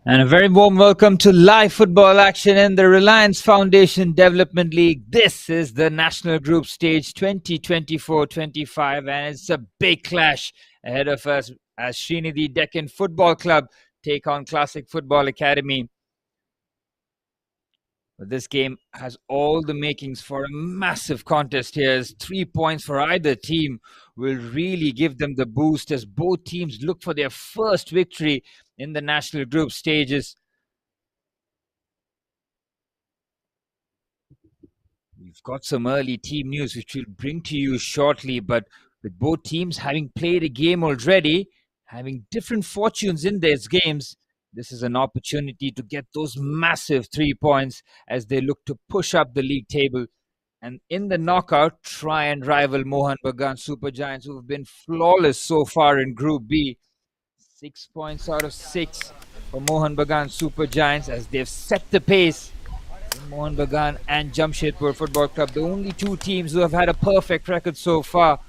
And a very warm welcome to live football action in the Reliance Foundation Development League. This is the National Group Stage 2024-25, and it's a big clash ahead of us as Sreenidi Deccan Football Club take on Classic Football Academy. But this game has all the makings for a massive contest here, as 3 points for either team will really give them the boost as both teams look for their first victory in the national group stages. We've got some early team news which we'll bring to you shortly, but with both teams having played a game already, having different fortunes in their games, this is an opportunity to get those massive 3 points as they look to push up the league table and in the knockout try and rival Mohan Bagan Super Giants, who have been flawless so far in Group B. 6 points out of 6 for Mohan Bagan Super Giants as they've set the pace. Mohan Bagan and Jamshedpur Football Club, the only two teams who have had a perfect record so far.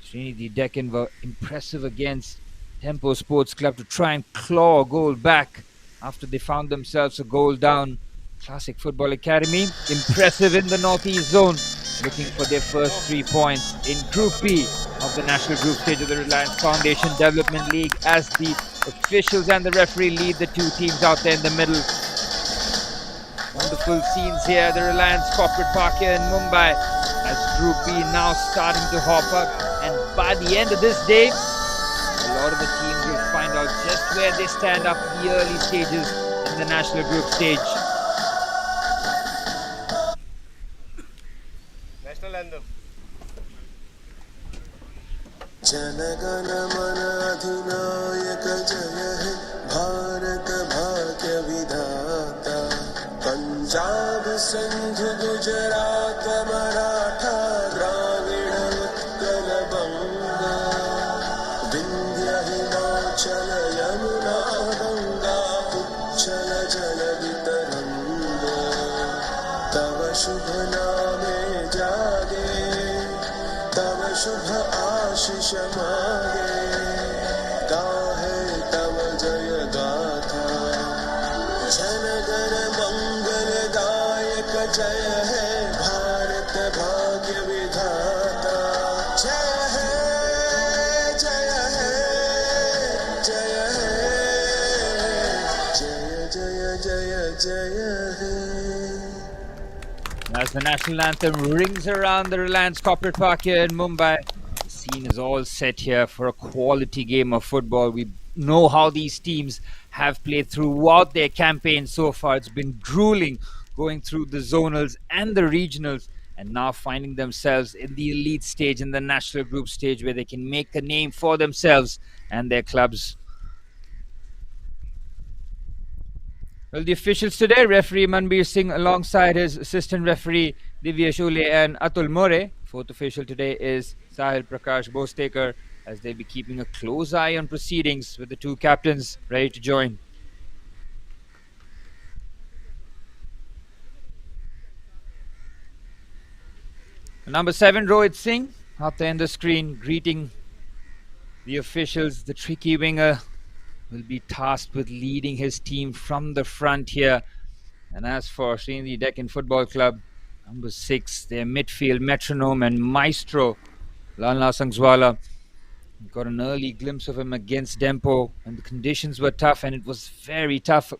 Sreenidi Deccan were impressive against Tempo Sports Club to try and claw a goal back after they found themselves a goal down. Classic Football Academy, impressive in the Northeast Zone, looking for their first 3 points in Group B of the National Group Stage of the Reliance Foundation Development League as the officials and the referee lead the two teams out there in the middle. Wonderful scenes here, the Reliance Corporate Park here in Mumbai as Group B now starting to hop up, and by the end of this day, a lot of the teams will find out just where they stand up in the early stages in the National Group Stage. National Anthem. जनगण मन अधिनायक जय हे भारत भाग्य विधाता पंजाब सिंध गुजरात मराठा द्राविड़ उत्कल बंगा विंध्य हिमाचल यमुना गंगा उच्चल जल वितरंग तव शुभ नामे जागे तव शुभ आशीष मागे गाहे तव जय गाथा जनगण मंगल दायक जय है भारत भाग्य विधाता जय है जय है जय है जय जय जय जय है. As the national anthem rings around the Reliance Corporate Park here in Mumbai, the scene is all set here for a quality game of football. We know how these teams have played throughout their campaign so far. It's been grueling going through the zonals and the regionals, and now finding themselves in the elite stage, in the national group stage, where they can make a name for themselves and their clubs. Well, the officials today, referee Manbir Singh alongside his assistant referee Divya Shule and Atul More. Fourth official today is Sahil Prakash Bostekar, as they'll be keeping a close eye on proceedings with the two captains ready to join. Number 7, Rohit Singh, up there on the screen, greeting the officials. The tricky winger will be tasked with leading his team from the front here. And as for Sreenidi Deccan Football Club, number 6, their midfield metronome and maestro, Lalna Sangzwala. Got an early glimpse of him against Dempo, and the conditions were tough, and it was very tough.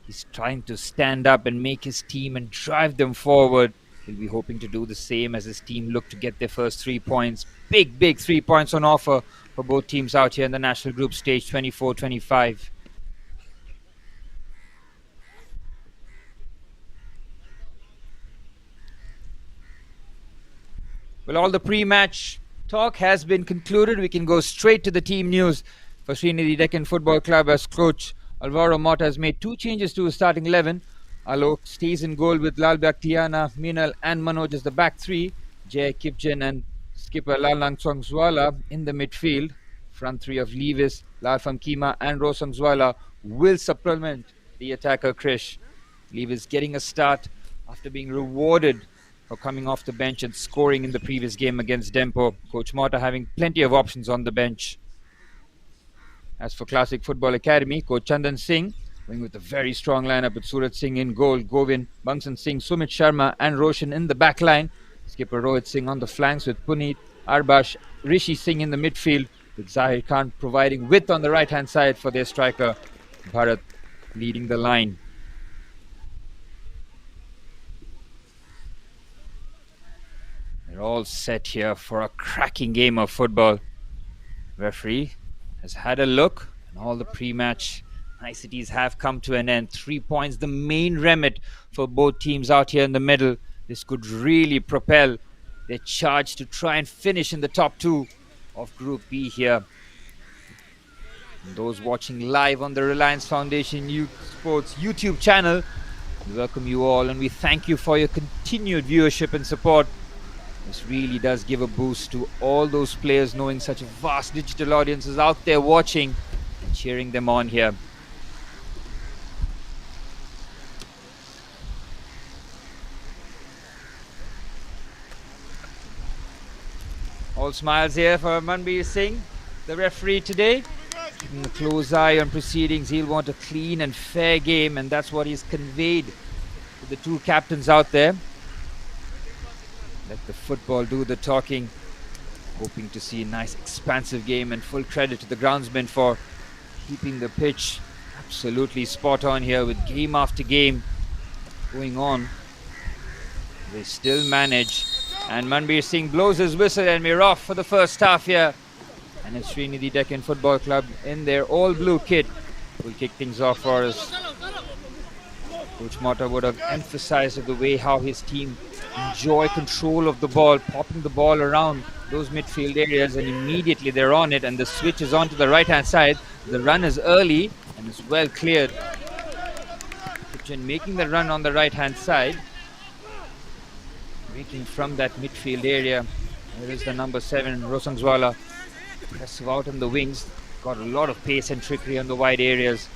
He's trying to stand up and make his team and drive them forward. He'll be hoping to do the same as his team look to get their first 3 points. Big 3 points on offer for both teams out here in the National Group Stage 24-25. Well, all the pre-match talk has been concluded. We can go straight to the team news for Sreenidi Deccan Football Club, as coach Alvaro Mota has made 2 changes to his starting 11. Alok stays in goal with Lal Bhaktiana, Minal and Manoj as the back 3. Jay Kipchen and skipper Lalnang Songzwala in the midfield. Front 3 of Levis, Lalfam Kima and Rosangzwala will supplement the attacker Krish. Levis getting a start after being rewarded for coming off the bench and scoring in the previous game against Dempo. Coach Mota having plenty of options on the bench. As for Classic Football Academy, Coach Chandan Singh Going with a very strong lineup with Suraj Singh in goal, Govind, Bangsan Singh, Sumit Sharma and Roshan in the back line. Skipper Rohit Singh on the flanks with Puneet, Arbash, Rishi Singh in the midfield, with Zahir Khan providing width on the right-hand side for their striker, Bharat leading the line. They're all set here for a cracking game of football. Referee has had a look, and all the pre-match niceties have come to an end. 3 points, the main remit for both teams out here in the middle. This could really propel their charge to try and finish in the top 2 of Group B here. And those watching live on the Reliance Foundation Youth Sports YouTube channel, we welcome you all and we thank you for your continued viewership and support. This really does give a boost to all those players, knowing such a vast digital audience is out there watching and cheering them on here. All smiles here for Manbir Singh, the referee today. Keeping a close eye on proceedings. He'll want a clean and fair game, and that's what he's conveyed to the two captains out there. Let the football do the talking. Hoping to see a nice expansive game, and full credit to the groundsmen for keeping the pitch absolutely spot on here with game after game going on. They still manage, and Manbir Singh blows his whistle and we're off for the first half here. And it's Sreenidi Deccan Football Club in their all blue kit will kick things off for us. Coach Mata would have emphasized the way how his team enjoy control of the ball, popping the ball around those midfield areas, and immediately they're on it, and the switch is on to the right hand side. The run is early and is well cleared. Kitchen making the run on the right hand side, breaking from that midfield area. There is the number 7 Rosangswala, aggressive out on the wings, got a lot of pace and trickery on the wide areas.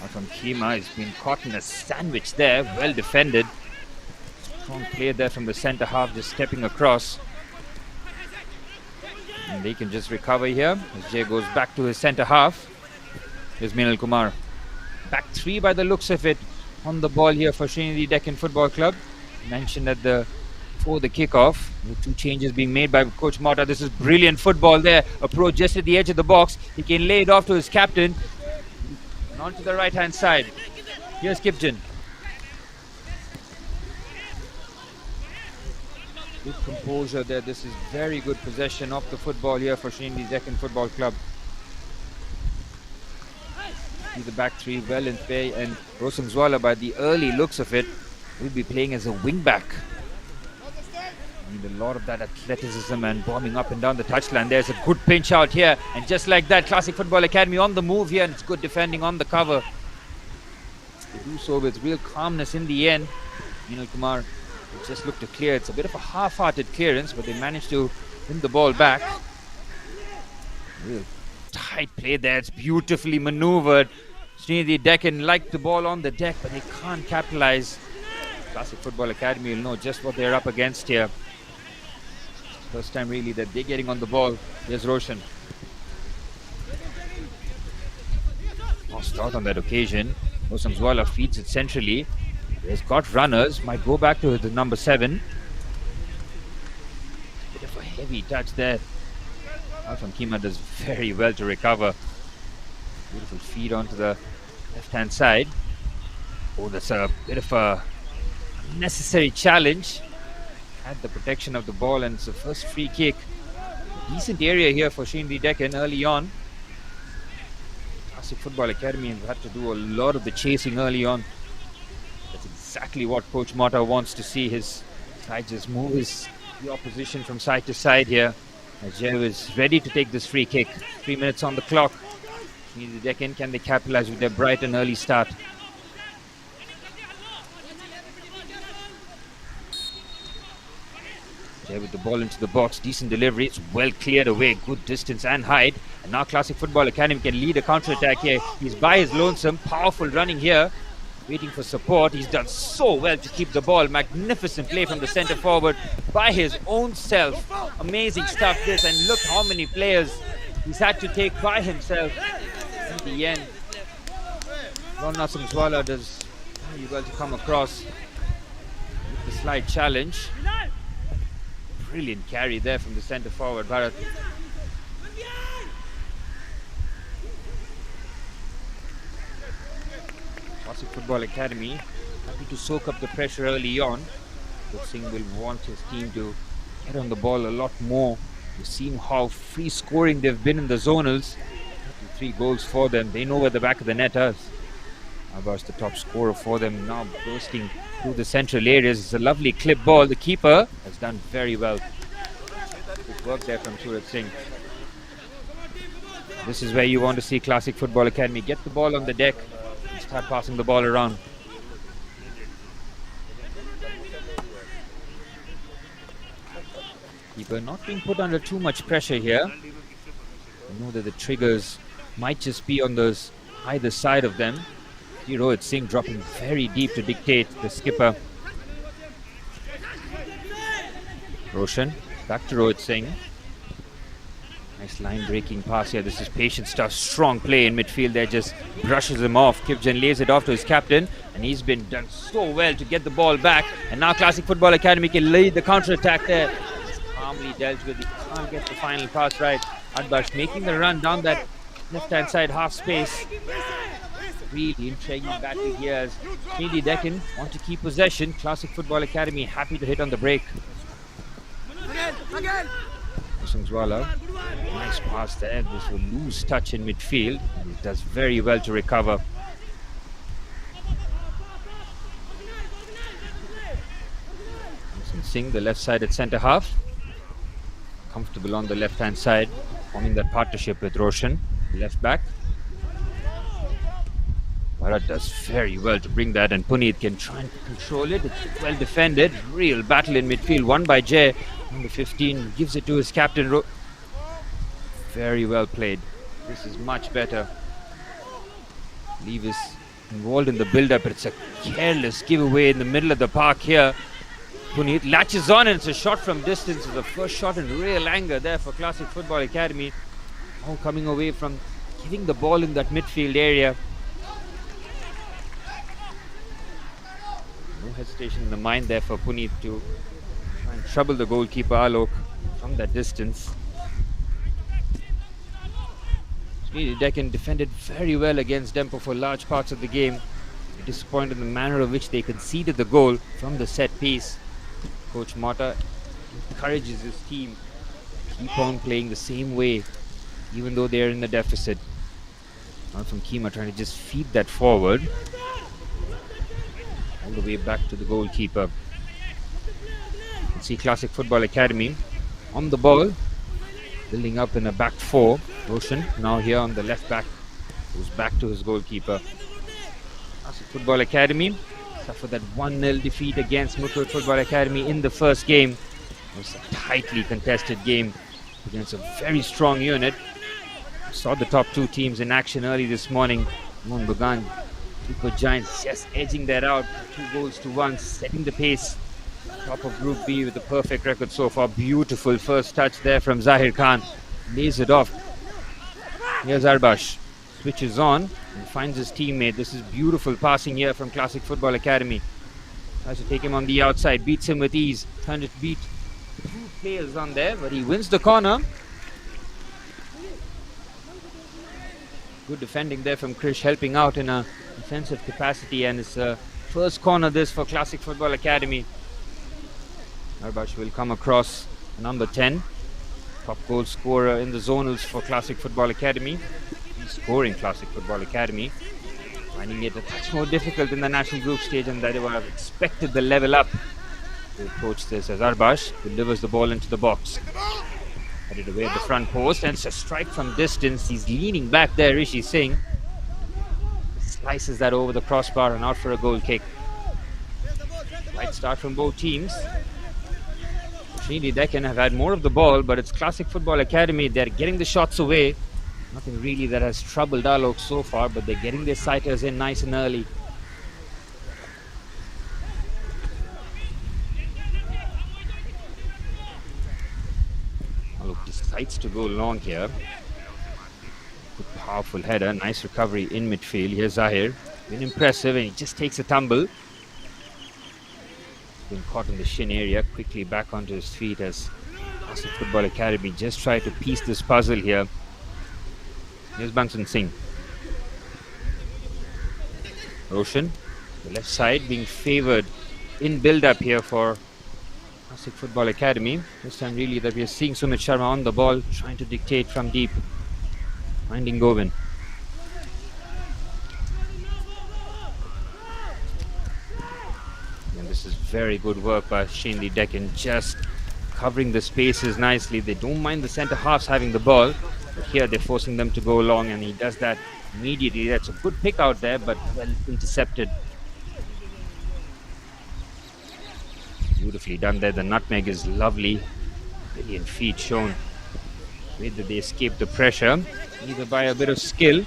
Out from Kima, he's been caught in a sandwich there, well defended. Strong play there from the centre half, just stepping across. And they can just recover here as Jay goes back to his centre half. Here's Minal Kumar. Back 3 by the looks of it on the ball here for Sreenidi Deccan Football Club. Mentioned at before the kickoff, with 2 changes being made by Coach Mata. This is brilliant football there. Approach just at the edge of the box. He can lay it off to his captain. And on to the right hand side. Here's Kipton. Good composure there. This is very good possession of the football here for Sreenidi Deccan Football Club. See the back 3 well in play, and Rosangswala, by the early looks of it, will be playing as a wing back. Need a lot of that athleticism and bombing up and down the touchline. There's a good pinch out here, and just like that, Classic Football Academy on the move here, and it's good defending on the cover. They do so with real calmness in the end. Minal Kumar just looked to clear. It's a bit of a half-hearted clearance, but they managed to win the ball back. Real tight play there. It's beautifully maneuvered. Sreenidi Deccan like the ball on the deck, but they can't capitalize. Classic Football Academy will know just what they're up against here. First time really that they're getting on the ball. Here's Roshan. Lost out on that occasion. Rosangswala feeds it centrally. He's got runners. Might go back to the number 7. Bit of a heavy touch there. Alfam Kima does very well to recover. Beautiful feed onto the left-hand side. Oh, that's a bit of a necessary challenge. Had the protection of the ball, and it's the first free kick. Decent area here for Sreenidi Deccan early on. Classic Football Academy have had to do a lot of the chasing early on. That's exactly what Coach Mata wants to see. His side just move the opposition from side to side here. As Jay is ready to take this free kick. 3 minutes on the clock. Sreenidi Deccan, can they capitalize with their bright and early start? With the ball into the box, decent delivery, it's well cleared away, good distance and height, and now Classic Football Academy can lead a counter-attack here. He's by his lonesome, powerful running here, waiting for support. He's done so well to keep the ball. Magnificent play from the centre forward by his own self. Amazing stuff this, and look how many players he's had to take by himself in the end. Lorna Swala does very well to come across with the slight challenge. Brilliant carry there from the centre forward, Bharat. Classic Football Academy happy to soak up the pressure early on. But Singh will want his team to get on the ball a lot more. You've seen how free scoring they've been in the zonals. 3 goals for them. They know where the back of the net is. Abbas, the top scorer for them, now bursting through the central areas. It's a lovely clip ball. The keeper has done very well. Good work there from Surat Singh. This is where you want to see Classic Football Academy. Get the ball on the deck and start passing the ball around. Keeper not being put under too much pressure here. I know that the triggers might just be on those either side of them. Rohit Singh dropping very deep to dictate the skipper. Roshan back to Rohit Singh. Nice line breaking pass here. This is patient stuff. Strong play in midfield there. Just brushes him off. Kipjan lays it off to his captain. And he's been done so well to get the ball back. And now Classic Football Academy can lead the counter-attack there. Calmly dealt with. He can't get the final pass right. Adbash making the run down that left-hand side half space. Really intriguing battle here as Sreenidi Deccan want to keep possession. Classic Football Academy happy to hit on the break. Singzwala, nice pass there. This will lose touch in midfield. And it does very well to recover. Singh, the left-sided centre half. Comfortable on the left-hand side, forming that partnership with Roshan, left back. Bharat does very well to bring that, and Puneet can try and control it. It's well defended. Real battle in midfield, won by Jay. Number 15 gives it to his captain. Very well played. This is much better. Leave is involved in the build-up, but it's a careless giveaway in the middle of the park here. Puneet latches on, and it's a shot from distance. It's the first shot in real anger there for Classic Football Academy. Now coming away from giving the ball in that midfield area. No hesitation in the mind there for Puneet to try and trouble the goalkeeper Alok from that distance. Sreenidi Deccan defended very well against Dempo for large parts of the game. Disappointed in the manner of which they conceded the goal from the set piece. Coach Mata encourages his team to keep on playing the same way even though they are in the deficit. Now from Keema trying to just feed that forward all the way back to the goalkeeper. You can see Classic Football Academy on the ball, building up in a back four. Roshan now here on the left back, goes back to his goalkeeper. Classic Football Academy suffered that 1-0 defeat against Muttur Football Academy in the first game. It was a tightly contested game against a very strong unit. Saw the top 2 teams in action early this morning. Mohan Bagan, Super Giants just edging that out, 2-1, setting the pace. Top of Group B with a perfect record so far. Beautiful first touch there from Zahir Khan. Lays it off. Here's Arbash. Switches on and finds his teammate. This is beautiful passing here from Classic Football Academy. Tries to take him on the outside. Beats him with ease. Trying to beat 2 players on there, but he wins the corner. Good defending there from Krish, helping out in a defensive capacity, and it's first corner this for Classic Football Academy. Arbash will come across number 10. Top goal scorer in the zonals for Classic Football Academy. Scoring Classic Football Academy, finding it a touch more difficult in the national group stage, and that they would have expected the level up to approach this as Arbash delivers the ball into the box. Headed away at the front post, and it's a strike from distance. He's leaning back there, Rishi Singh. Slices that over the crossbar and out for a goal kick. Right start from both teams. Sreenidi Deccan have had more of the ball, but it's Classic Football Academy. They're getting the shots away. Nothing really that has troubled Alok so far, but they're getting their sighters in nice and early. Alok decides to go long here. Good powerful header, nice recovery in midfield. Here's Zahir. Been impressive, and he just takes a tumble. Been caught in the shin area, quickly back onto his feet as Classic Football Academy just try to piece this puzzle here. Here's Bunsen Singh. Roshan, the left side being favoured in build-up here for Classic Football Academy. This time really that we are seeing Sumit Sharma on the ball, trying to dictate from deep. Finding Govin. And this is very good work by Sreenidi Deccan, just covering the spaces nicely. They don't mind the centre halves having the ball, but here they're forcing them to go long, and he does that immediately. That's a good pick out there, but well intercepted. Beautifully done there. The nutmeg is lovely. Brilliant feet shown. The way that they escape the pressure, either by a bit of skill.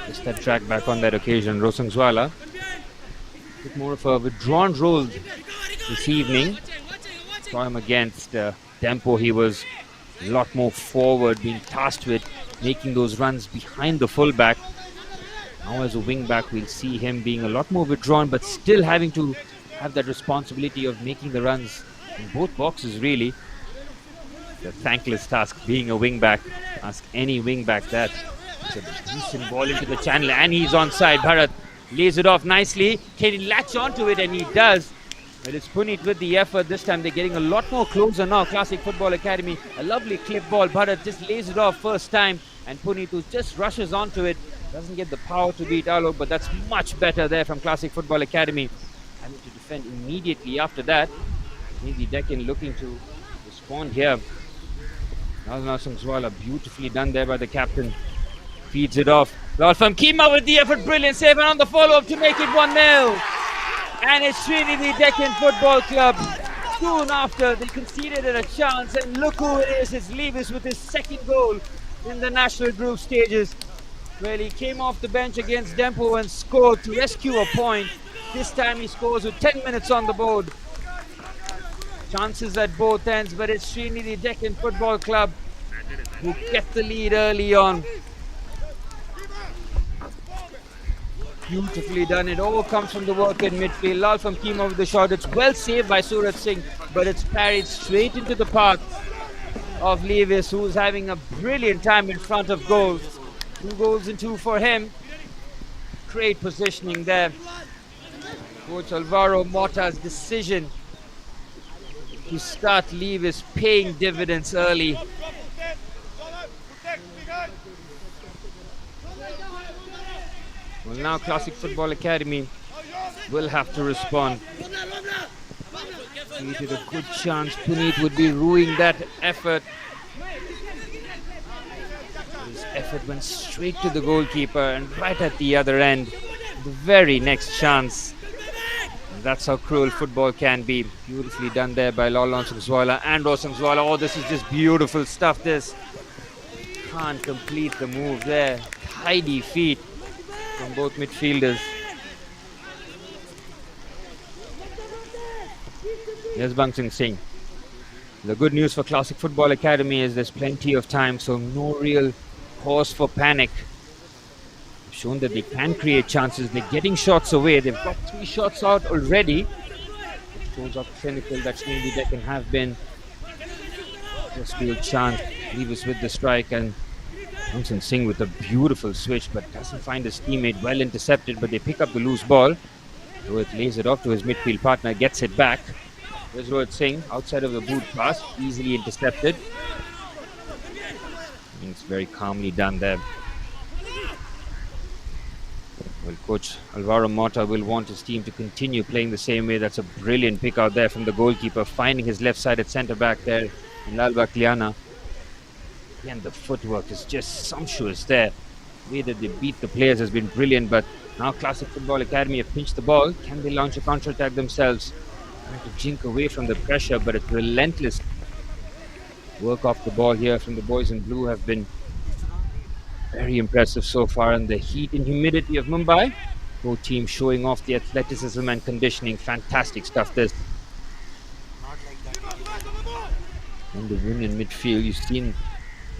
Just that track back on that occasion. Rosangzwala, a bit more of a withdrawn role this evening. Saw him against Tempo. He was a lot more forward, being tasked with making those runs behind the fullback. Now as a wing back, we'll see him being a lot more withdrawn, but still having to have that responsibility of making the runs in both boxes, really. The thankless task being a wing back. Ask any wing back that. It's a decent ball into the channel, and he's onside. Bharat lays it off nicely. Can he latch onto it? And he does. But it's Puneet with the effort. This time they're getting a lot more closer now. Classic Football Academy. A lovely clip ball. Bharat just lays it off first time, and Puneet, who just rushes onto it, doesn't get the power to beat Alok, but that's much better there from Classic Football Academy. Having to defend immediately after that. Maybe Deccan looking to respond here. Rosangzwala, beautifully done there by the captain. Feeds it off. From Kima with the effort. Brilliant save, and on the follow-up to make it 1-0. And it's Sreenidi Deccan Football Club. Soon after, they conceded a chance, and look who it is. It's Levis with his second goal in the national group stages. Well, he came off the bench against Dempo and scored to rescue a point. This time he scores with 10 minutes on the board. Chances at both ends, but it's Sreenidi Deccan Football Club who get the lead early on. Beautifully done. It all comes from the work in midfield. Lal from Kima with the shot. It's well saved by Suraj Singh, but it's parried straight into the path of Levis, who's having a brilliant time in front of goal. 2 goals and 2 for him. Great positioning there. Coach Alvaro Mota's decision to start Levis paying dividends early. Well, now Classic Football Academy will have to respond. Created a good chance. Puneet would be ruining that effort. His effort went straight to the goalkeeper, and right at the other end, the very next chance. And that's how cruel football can be. Beautifully done there by Rosangzwala and Rosangzwala. Oh, this is just beautiful stuff. This can't complete the move there. Tidy feet from both midfielders. Here's Bunsen Singh. The good news for Classic Football Academy is there's plenty of time, so no real cause for panic. They've shown that they can create chances. They're getting shots away. They've got 3 shots out already. It shows how clinical that maybe they can have been. Just real chance. Levis with the strike, and Bunsen Singh with a beautiful switch, but doesn't find his teammate. Well intercepted, but they pick up the loose ball. Rohit lays it off to his midfield partner, gets it back. There's Rohit Singh outside of the boot pass, easily intercepted. It's very calmly done there. Well, Coach Alvaro Mota will want his team to continue playing the same way. That's a brilliant pick out there from the goalkeeper, finding his left-sided centre-back there in Lalbagh Liana. Again, the footwork is just sumptuous there. The way that they beat the players has been brilliant, but now Classic Football Academy have pinched the ball. Can they launch a counter-attack themselves? Trying to jink away from the pressure, but it's relentless. Work off the ball here from the boys in blue have been very impressive so far, and the heat and humidity of Mumbai. Both teams showing off the athleticism and conditioning. Fantastic stuff this. And the win in midfield, you've seen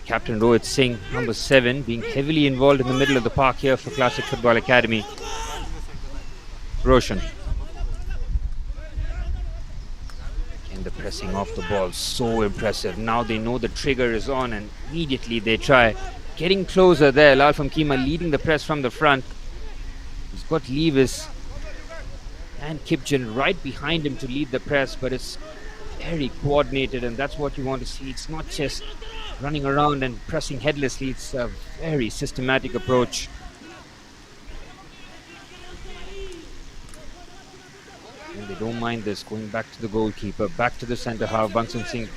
Captain Rohit Singh, number 7, being heavily involved in the middle of the park here for Classic Football Academy. Roshan. And the pressing off the ball, so impressive. Now they know the trigger is on and immediately they try. Getting closer there, Lal from Kima leading the press from the front. He's got Levis and Kipchen right behind him to lead the press, but it's very coordinated and that's what you want to see. It's not just running around and pressing headlessly, it's a very systematic approach. And they don't mind this, going back to the goalkeeper, back to the centre half. Bansal Singh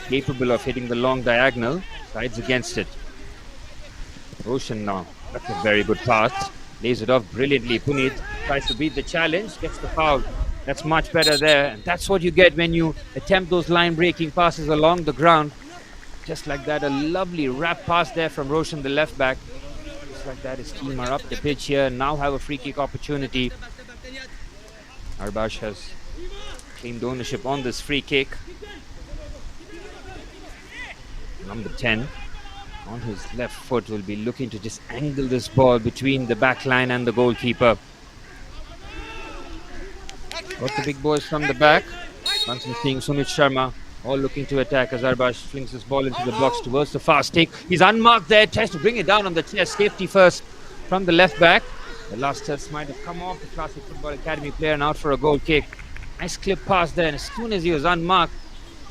capable of hitting the long diagonal, sides against it. Roshan now, that's a very good pass, lays it off brilliantly. Puneet tries to beat the challenge, gets the foul. That's much better there, and that's what you get when you attempt those line breaking passes along the ground. Just like that, a lovely wrap pass there from Roshan, the left back. Just like that, his team are up the pitch here, now have a free kick opportunity. Arbash has claimed ownership on this free kick. Number 10 on his left foot will be looking to just angle this ball between the back line and the goalkeeper. Got the big boys from the back. Bansal Singh, Sumit Sharma, all looking to attack as Arbash flings this ball into the blocks towards the fast take. He's unmarked there, tries to bring it down on the chest. Safety first from the left back. The last touch might have come off the Classic Football Academy player and out for a goal kick. Nice clip pass there, and as soon as he was unmarked,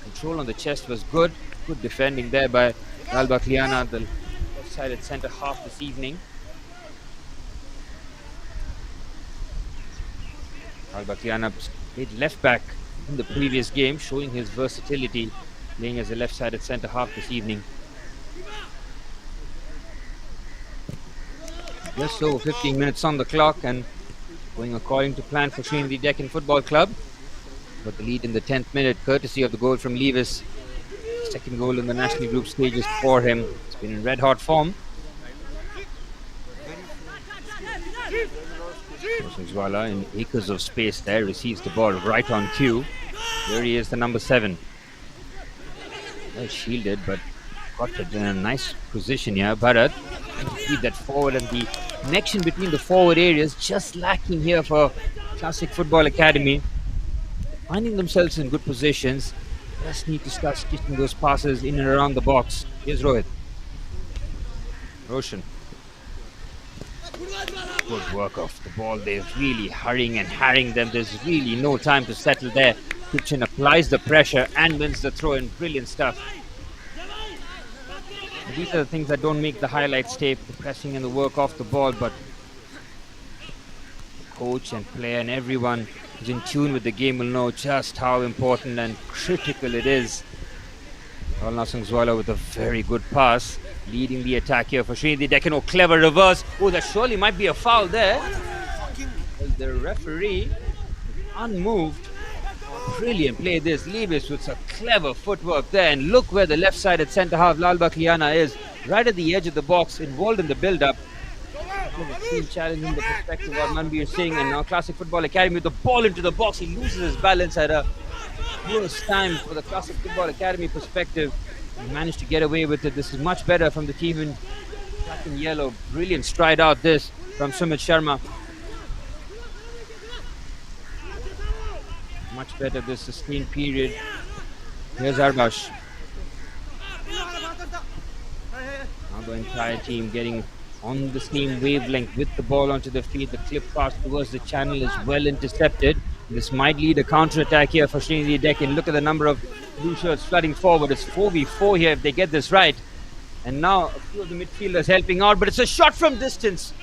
control on the chest was good. Good defending there by Al Bakliana, the left-sided centre half this evening. Al Bakliana played left back in the previous game, showing his versatility, playing as a left-sided centre half this evening. Just over 15 minutes on the clock and going according to plan for Sreenidi Deccan Football Club. Got the lead in the 10th minute, courtesy of the goal from Levis. Second goal in the national group stages for him. It's been in red-hot form. Zwala in acres of space there, receives the ball right on cue. There he is, the number 7. Well shielded, but got it in a nice position here. Bharat trying to feed that forward, and the connection between the forward areas just lacking here for Classic Football Academy. Finding themselves in good positions, just need to start stitching those passes in and around the box. Here's Rohit. Roshan. Good work off the ball. They're really hurrying and harrying them. There's really no time to settle there. Kitchen applies the pressure and wins the throw in. Brilliant stuff. These are the things that don't make the highlights tape, the pressing and the work off the ball, but the coach and player and everyone who's in tune with the game will know just how important and critical it is. Zwala with a very good pass, leading the attack here for Sreenidi Deccan. Oh, clever reverse. Oh, that surely might be a foul there. Well, the referee unmoved. Brilliant play this. Levis with some clever footwork there. And look where the left-sided centre-half Lal Bakliana is. Right at the edge of the box, involved in the build-up. Challenging the perspective of Manbir Singh, and now Classic Football Academy with the ball into the box. He loses his balance at a worst time for the Classic Football Academy perspective. He managed to get away with it. This is much better from the team in black and yellow. Brilliant stride out this from Sumit Sharma. Much better this sustained period. Here's Arbash. Now the entire team getting on the same wavelength with the ball onto the field. The clip pass towards the channel is well intercepted. This might lead a counter-attack here for Sreenidi Deccan. Look at the number of blue shirts flooding forward. It's 4v4 here if they get this right. And now a few of the midfielders helping out, but it's a shot from distance.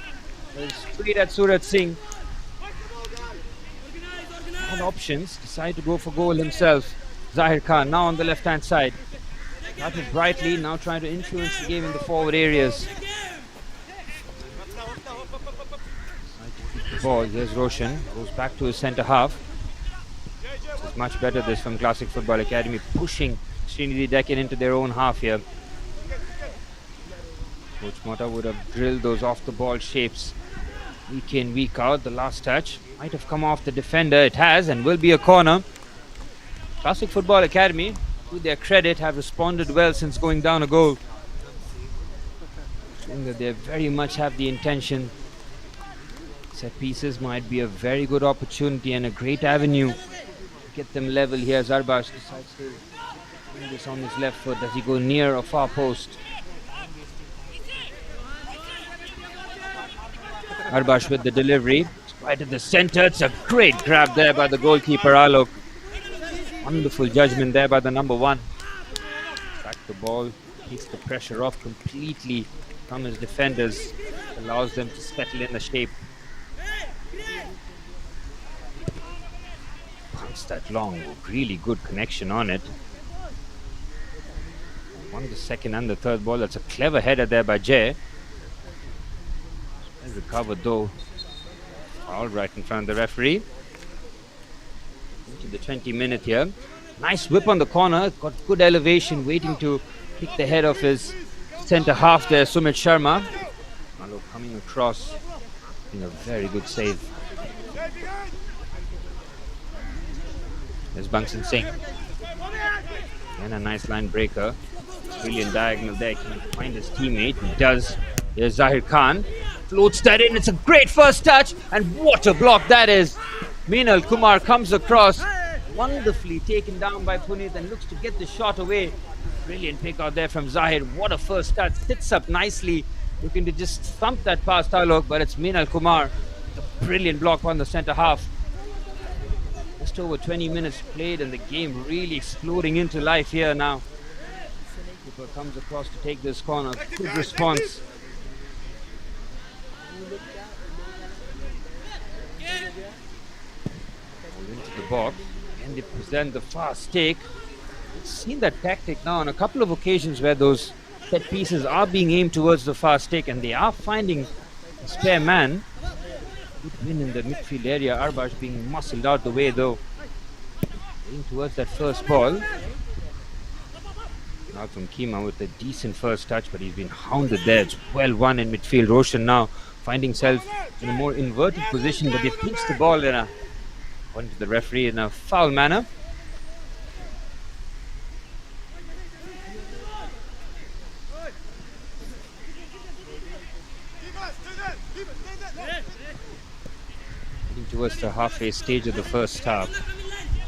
It's straight at Surat Singh. Had options, decided to go for goal himself. Zahir Khan now on the left-hand side. Started brightly, now trying to influence the game in the forward areas. Ball, here's Roshan, goes back to his centre half. It's much better this from Classic Football Academy, pushing Sreenidi Deccan into their own half here. Coach Mota would have drilled those off the ball shapes week in, week out. The last touch might have come off the defender. It has, and will be a corner. Classic Football Academy, to their credit, have responded well since going down a goal. Showing that they very much have the intention Set pieces might be a very good opportunity and a great avenue to get them level here. Zarbash decides to bring this on his left foot. Does he go near or far post? Arbash with the delivery. Right at the center. It's a great grab there by the goalkeeper, Alok. Wonderful judgment there by the number 1. Track the ball. Takes the pressure off completely from his defenders. Allows them to settle in the shape. Punts that long. Really good connection on it. Won the second and the third ball. That's a clever header there by Jay. Well recovered though. All right in front of the referee. Into the 20-minute here. Nice whip on the corner. Got good elevation. Waiting to pick the head of his centre half there, Sumit Sharma. Alok coming across. In a very good save. There's Bangsan Singh. And a nice line breaker. Brilliant diagonal there. Can find his teammate. He does. Here's Zahir Khan. Floats that in. It's a great first touch. And what a block that is. Meenal Kumar comes across. Wonderfully taken down by Puneet and looks to get the shot away. Brilliant pick out there from Zahir. What a first touch. Sits up nicely. Looking to just thump that past Alok. But it's Meenal Kumar. A brilliant block on the centre half. Just over 20 minutes played and the game really exploding into life here now. Keeper comes across to take this corner. Good response. Into the box and they present the fast take. We've seen that tactic now on a couple of occasions where those set pieces are being aimed towards the fast take and they are finding a spare man. Good win in the midfield area. Arbash being muscled out the way though. Going towards that first ball. Now from Kima with a decent first touch, but he's been hounded there. It's well won in midfield. Roshan now finding himself in a more inverted position, but they pinched the ball in a, according to the referee, in a foul manner. Heading towards the halfway stage of the first half.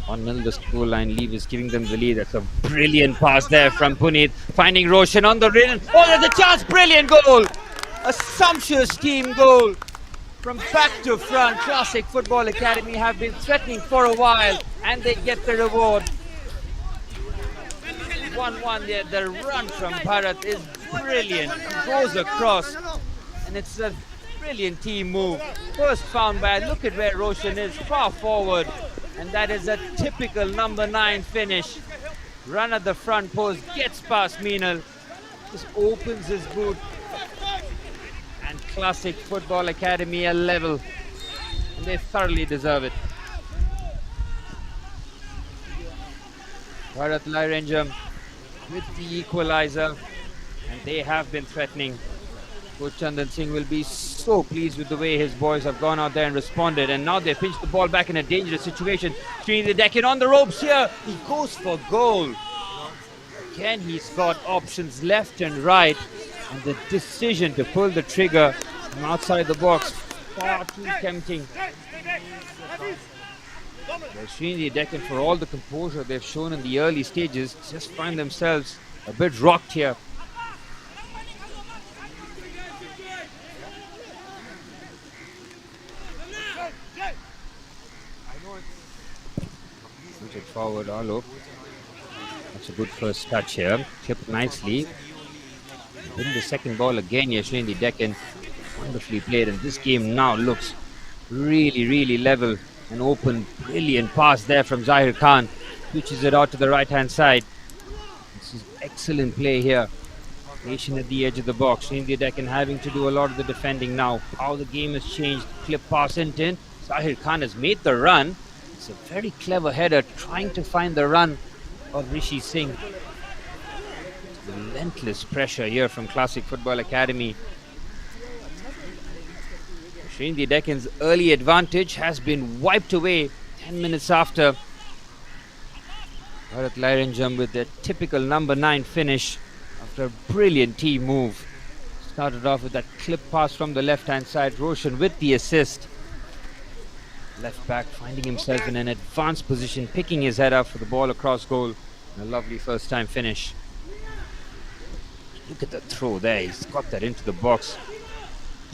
1-0 the scoreline. Leave is giving them the lead. That's a brilliant pass there from Puneet. Finding Roshan on the rim. Oh, there's a chance. Brilliant goal. A sumptuous team goal. From back to front, Classic Football Academy have been threatening for a while and they get the reward. 1-1 there. The run from Bharat is brilliant. He goes across and it's a brilliant team move. First found by, look at where Roshan is, far forward. And that is a typical number 9 finish. Run at the front post, gets past Meenal, just opens his boot. And Classic Football Academy a level. And they thoroughly deserve it. Bharat Lairanjam with the equalizer. And they have been threatening. Coach Chandan Singh will be so pleased with the way his boys have gone out there and responded. And now they've pinched the ball back in a dangerous situation. Sreenidi Deccan on the ropes here. He goes for goal. Again, he's got options left and right. And the decision to pull the trigger from outside the box, far too tempting. Sreenidi Deccan, for all the composure they've shown in the early stages, just find themselves a bit rocked here. Push it forward, Alok. That's a good first touch here. Clipped nicely. Win the second ball again here, Sreenidi Deccan. Wonderfully played, and this game now looks really level and open. Brilliant pass there from Zahir Khan. Switches it out to the right hand side. This is excellent play here. Patient at the edge of the box. Sreenidi Deccan having to do a lot of the defending now. How the game has changed. Clip pass in. Zahir Khan has made the run. It's a very clever header, trying to find the run of Rishi Singh. Relentless pressure here from Classic Football Academy. Sreenidi Deccan's early advantage has been wiped away 10 minutes after. Bharat Lairanjam with their typical number 9 finish after a brilliant team move. Started off with that clip pass from the left hand side. Roshan with the assist. Left back finding himself in an advanced position, picking his head up for the ball across goal. A lovely first time finish. Look at the throw there. He's got that into the box.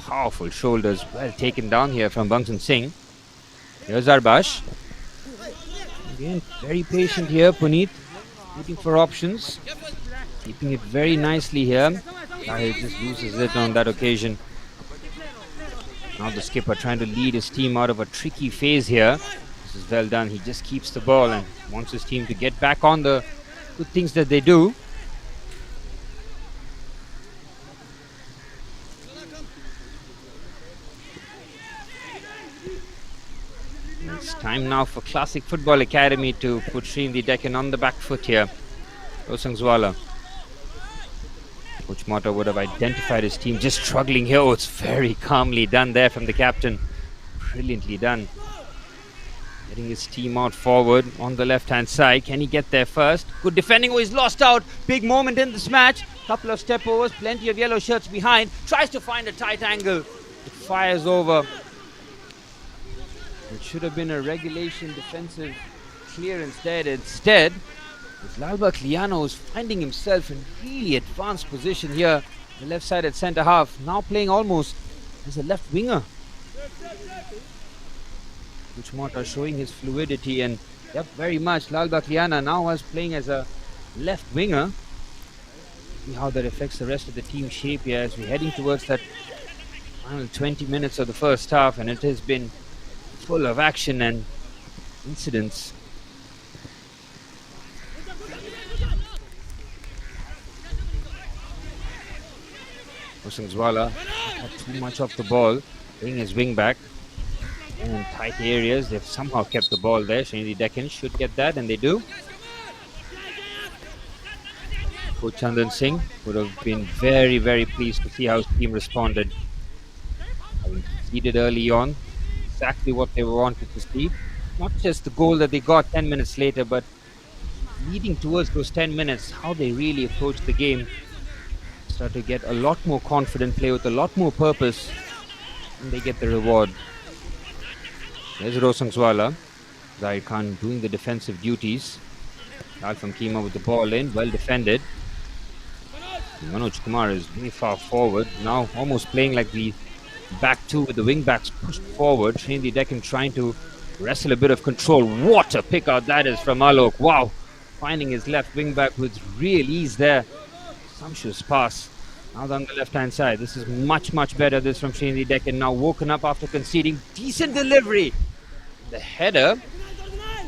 Powerful shoulders. Well taken down here from Bangsan Singh. Here's Arbash. Again, very patient here, Puneet. Looking for options. Keeping it very nicely here. He just loses it on that occasion. Now the skipper trying to lead his team out of a tricky phase here. This is well done. He just keeps the ball and wants his team to get back on the good things that they do. It's time now for Classic Football Academy to put Sreenidi Deccan on the back foot here. Rosangswala. Coach Mata would have identified his team just struggling here. Oh, it's very calmly done there from the captain. Brilliantly done. Getting his team out forward on the left-hand side. Can he get there first? Good defending. Oh, he's lost out. Big moment in this match. Couple of step overs. Plenty of yellow shirts behind. Tries to find a tight angle. It fires over. It should have been a regulation defensive clearance there. Instead, Lalba Kliano is finding himself in really advanced position here. The left side at centre half. Now playing almost as a left winger. Coach Mata showing his fluidity and yep, very much. Lalba Kliana now is playing as a left winger. See how that affects the rest of the team shape here as we're heading towards that final 20 minutes of the first half, and it has been full of action and incidents. Rosangswala not too much off the ball, bringing his wing back in tight areas. They've somehow kept the ball there. Sreenidi Deccan should get that, and they do. Coach Chandan Singh would have been very, very pleased to see how his team responded. Having conceded early on, exactly what they wanted to see. Not just the goal that they got 10 minutes later, but leading towards those 10 minutes, how they really approached the game. Start to get a lot more confident, play with a lot more purpose, and they get the reward. There's Rosangswala. Zahir Khan doing the defensive duties. Alfam Kima with the ball in, well defended. Manoj Kumar is very far forward, now almost playing like the back two with the wing backs pushed forward. Sreenidi Deccan trying to wrestle a bit of control. What a pick out that is from Alok. Wow, finding his left wing back with real ease there. Sumptuous pass. Now on the left hand side. This is much, much better. This from Sreenidi Deccan. Now woken up after conceding. Decent delivery. The header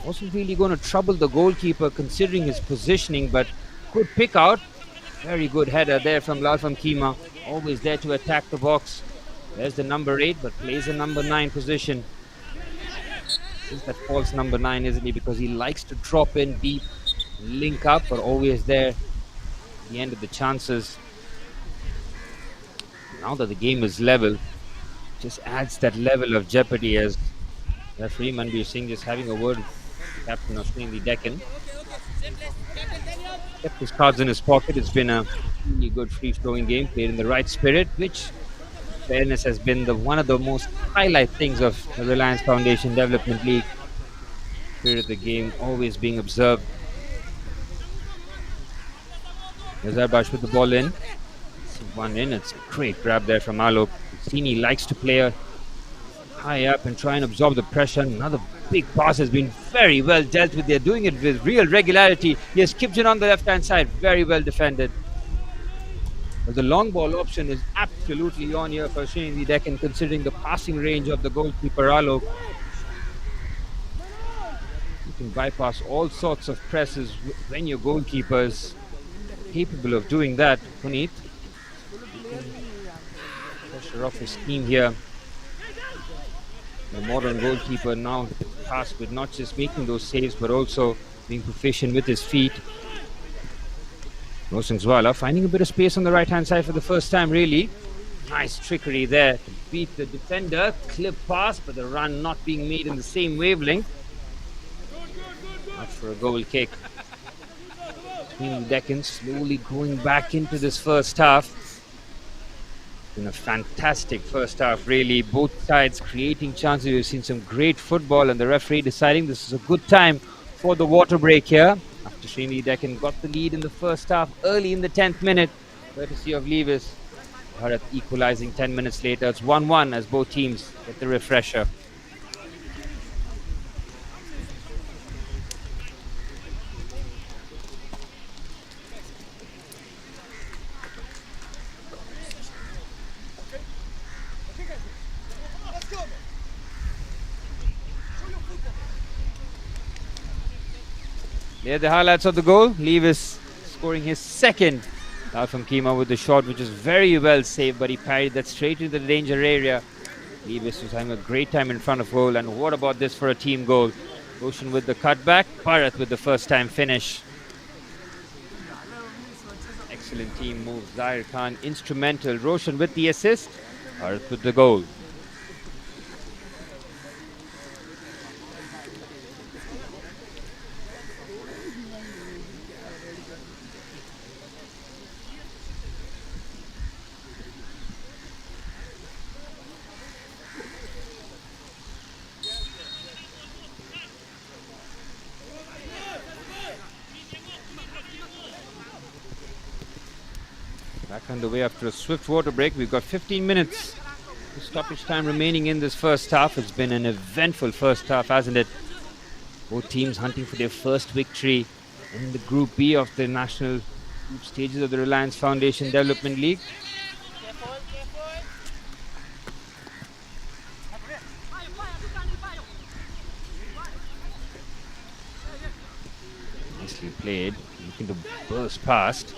wasn't really going to trouble the goalkeeper considering his positioning, but good pick out. Very good header there from Lalfam Kima. Always there to attack the box. There's the number 8, but plays a number 9 position. Is that false number 9, isn't he? Because he likes to drop in deep, link up, but always there at the end of the chances. Now that the game is level, just adds that level of jeopardy as referee Manbir Singh just having a word with captain of Sreenidi Deccan. Kept his cards in his pocket. It's been a really good free-flowing game, played in the right spirit, which, in fairness, has been one of the most highlight things of the Reliance Foundation Development League. Spirit of the game always being observed. There's Arbash with the ball in. One in. It's a great grab there from Alok. Sini likes to play high up and try and absorb the pressure. Another big pass has been very well dealt with. They're doing it with real regularity. He has kept it on the left-hand side. Very well defended. But the long ball option is absolutely on here for Sreenidi Deccan, considering the passing range of the goalkeeper Alok. You can bypass all sorts of presses when your goalkeeper is capable of doing that. Puneet. Pressure off his team here. The modern goalkeeper now tasked with not just making those saves but also being proficient with his feet. Rosangswala finding a bit of space on the right hand side for the first time, really. Nice trickery there to beat the defender. Clip pass, but the run not being made in the same wavelength. Up for a goal kick. Sreenidi Deccan slowly going back into this first half. In a fantastic first half, really. Both sides creating chances. We've seen some great football, and the referee deciding this is a good time for the water break here. After Sreenidi Deccan got the lead in the first half early in the 10th minute, courtesy of Levis. Bharat equalizing 10 minutes later. It's 1-1 as both teams get the refresher. There are the highlights of the goal. Levis scoring his second. From Kima with the shot, which is very well saved, but he parried that straight into the danger area. Levis was having a great time in front of goal. And what about this for a team goal? Roshan with the cutback, Bharat with the first time finish. Excellent team move. Zahir Khan instrumental. Roshan with the assist, Bharat with the goal. Back underway after a swift water break. We've got 15 minutes of stoppage time remaining in this first half. It's been an eventful first half, hasn't it? Both teams hunting for their first victory in the Group B of the national group stages of the Reliance Foundation Development League. Nicely played, looking to burst past.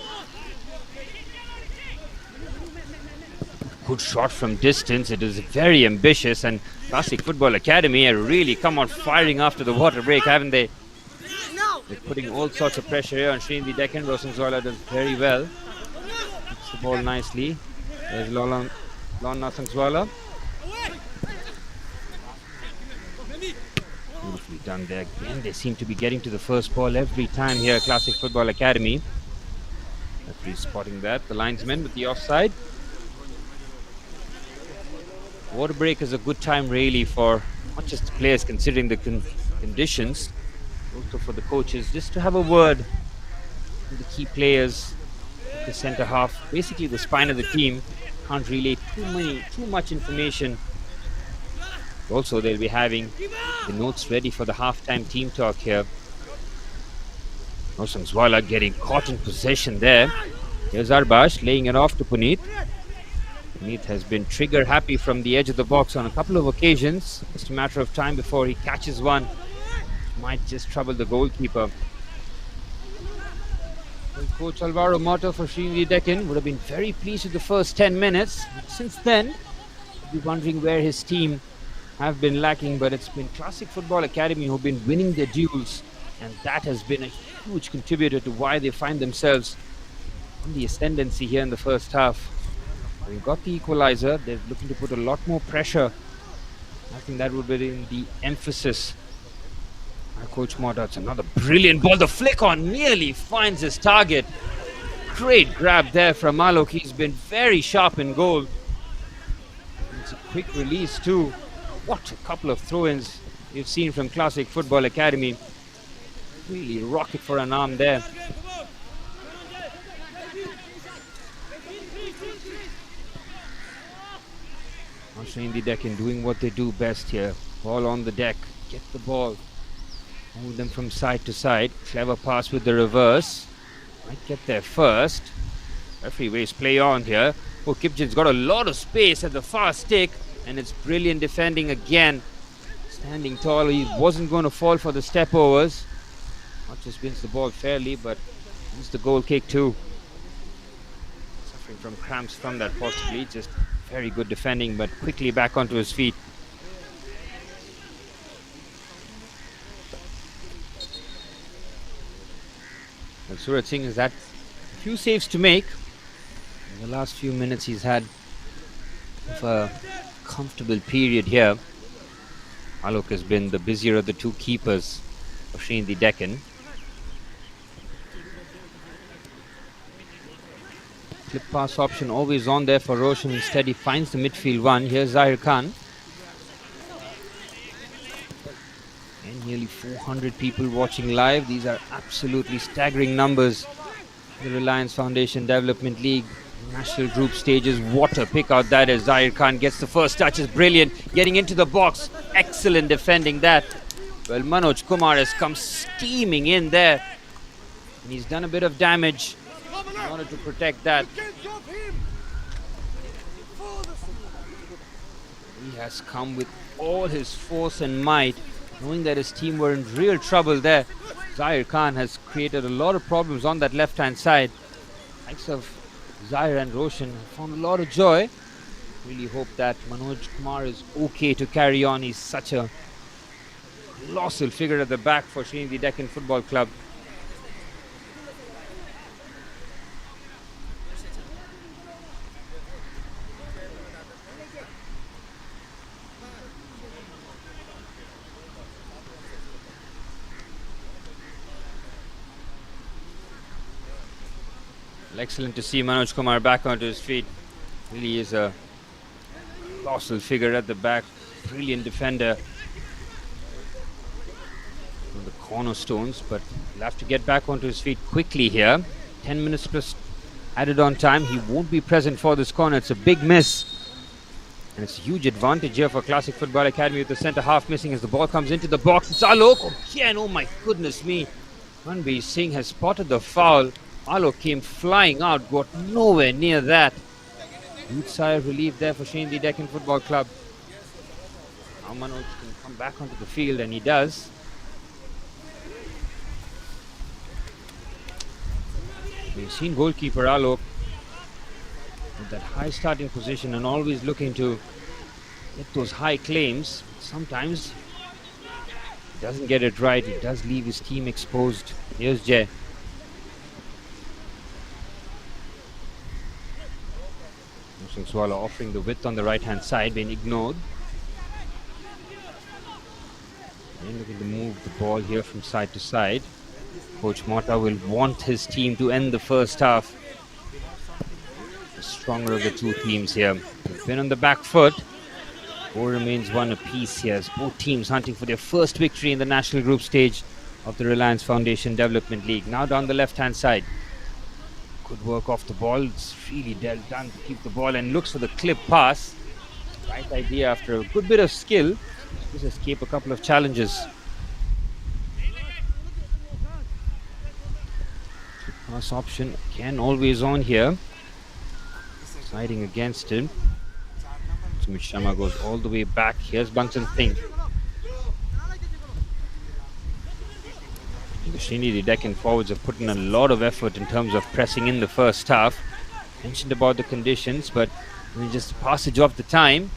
Good shot from distance. It is very ambitious, and Classic Football Academy have really come on firing after the water break, haven't they? They're putting all sorts of pressure here on Sreenidi Deccan. Rosanzola does very well. Hits the ball nicely. There's Lon Nasangzwala. Beautifully done there. Again, they seem to be getting to the first ball every time here at Classic Football Academy. Referee spotting that. The linesman with the offside. Water break is a good time really for not just the players considering the conditions, also for the coaches, just to have a word with the key players, the centre half, basically the spine of the team. Can't relay too much information. Also, they'll be having the notes ready for the halftime team talk here. Rosanzola getting caught in possession there. Here's Arbash laying it off to Puneet. Puneet has been trigger happy from the edge of the box on a couple of occasions. Just a matter of time before he catches one. Might just trouble the goalkeeper. Well, Coach Alvaro Mota for Sreenidi Deccan would have been very pleased with the first 10 minutes. Since then, you'll be wondering where his team have been lacking, but it's been Classic Football Academy who've been winning their duels, and that has been a huge contributor to why they find themselves on the ascendancy here in the first half. We've got the equalizer. They're looking to put a lot more pressure. I think that would be in the emphasis by Coach Mota. It's another brilliant ball. The flick on nearly finds his target. Great grab there from Alok. He's been very sharp in goal. It's a quick release too. What a couple of throw-ins you've seen from Classic Football Academy. Really rocket for an arm there. Sreenidi Deccan doing what they do best here. Ball on the deck. Get the ball. Move them from side to side. Clever pass with the reverse. Might get there first. Referee waves play on here. Oh, Kipchin's got a lot of space at the far stick. And it's brilliant defending again. Standing tall. He wasn't going to fall for the step overs. Not just wins the ball fairly, but wins the goal kick too. Suffering from cramps from that possibly. Just very good defending, but quickly back onto his feet. Well, Surat Singh has had a few saves to make. In the last few minutes, he's had a comfortable period here. Alok has been the busier of the two keepers of Sreenidi Deccan. Slip pass option always on there for Roshan. Instead, he finds the midfield one. Here's Zahir Khan. And nearly 400 people watching live. These are absolutely staggering numbers. The Reliance Foundation Development League National Group Stages. What a pick out that is. Zahir Khan gets the first touch. Is brilliant. Getting into the box. Excellent defending that. Well, Manoj Kumar has come steaming in there. And he's done a bit of damage in order to protect that. He has come with all his force and might, knowing that his team were in real trouble there. Zahir Khan has created a lot of problems on that left-hand side. Likes of Zahir and Roshan have found a lot of joy. Really hope that Manoj Kumar is okay to carry on. He's such a colossal figure at the back for Sreenidi Deccan Football Club. Excellent to see Manoj Kumar back onto his feet. Really is a colossal figure at the back. Brilliant defender. One of the cornerstones, but he'll have to get back onto his feet quickly here. 10 minutes plus added on time. He won't be present for this corner. It's a big miss. And it's a huge advantage here for Classic Football Academy with the centre half missing as the ball comes into the box. It's Alok again. Oh my goodness me. Ranveer Singh has spotted the foul. Alok came flying out, got nowhere near that. Huge sigh of relief there for Sreenidi Deccan Football Club. Now Manoj can come back onto the field, and he does. We've seen goalkeeper Alok with that high starting position and always looking to get those high claims. Sometimes he doesn't get it right. He does leave his team exposed. Here's Jay. Swallow offering the width on the right hand side, being ignored. And looking to move the ball here from side to side. Coach Mota will want his team to end the first half. The stronger of the two teams here. They've been on the back foot. 4 remains 1 apiece here as both teams hunting for their first victory in the national group stage of the Reliance Foundation Development League. Now down the left hand side. Good work off the ball. It's really done to keep the ball and looks for the clip pass. Right idea after a good bit of skill. Just escape a couple of challenges. Pass option again always on here. Siding against him. Sumit Sharma goes all the way back. Here's Bunsen Singh. The Sreenidi Deccan forwards have put in a lot of effort in terms of pressing in the first half. Mentioned about the conditions, but just the passage of the time,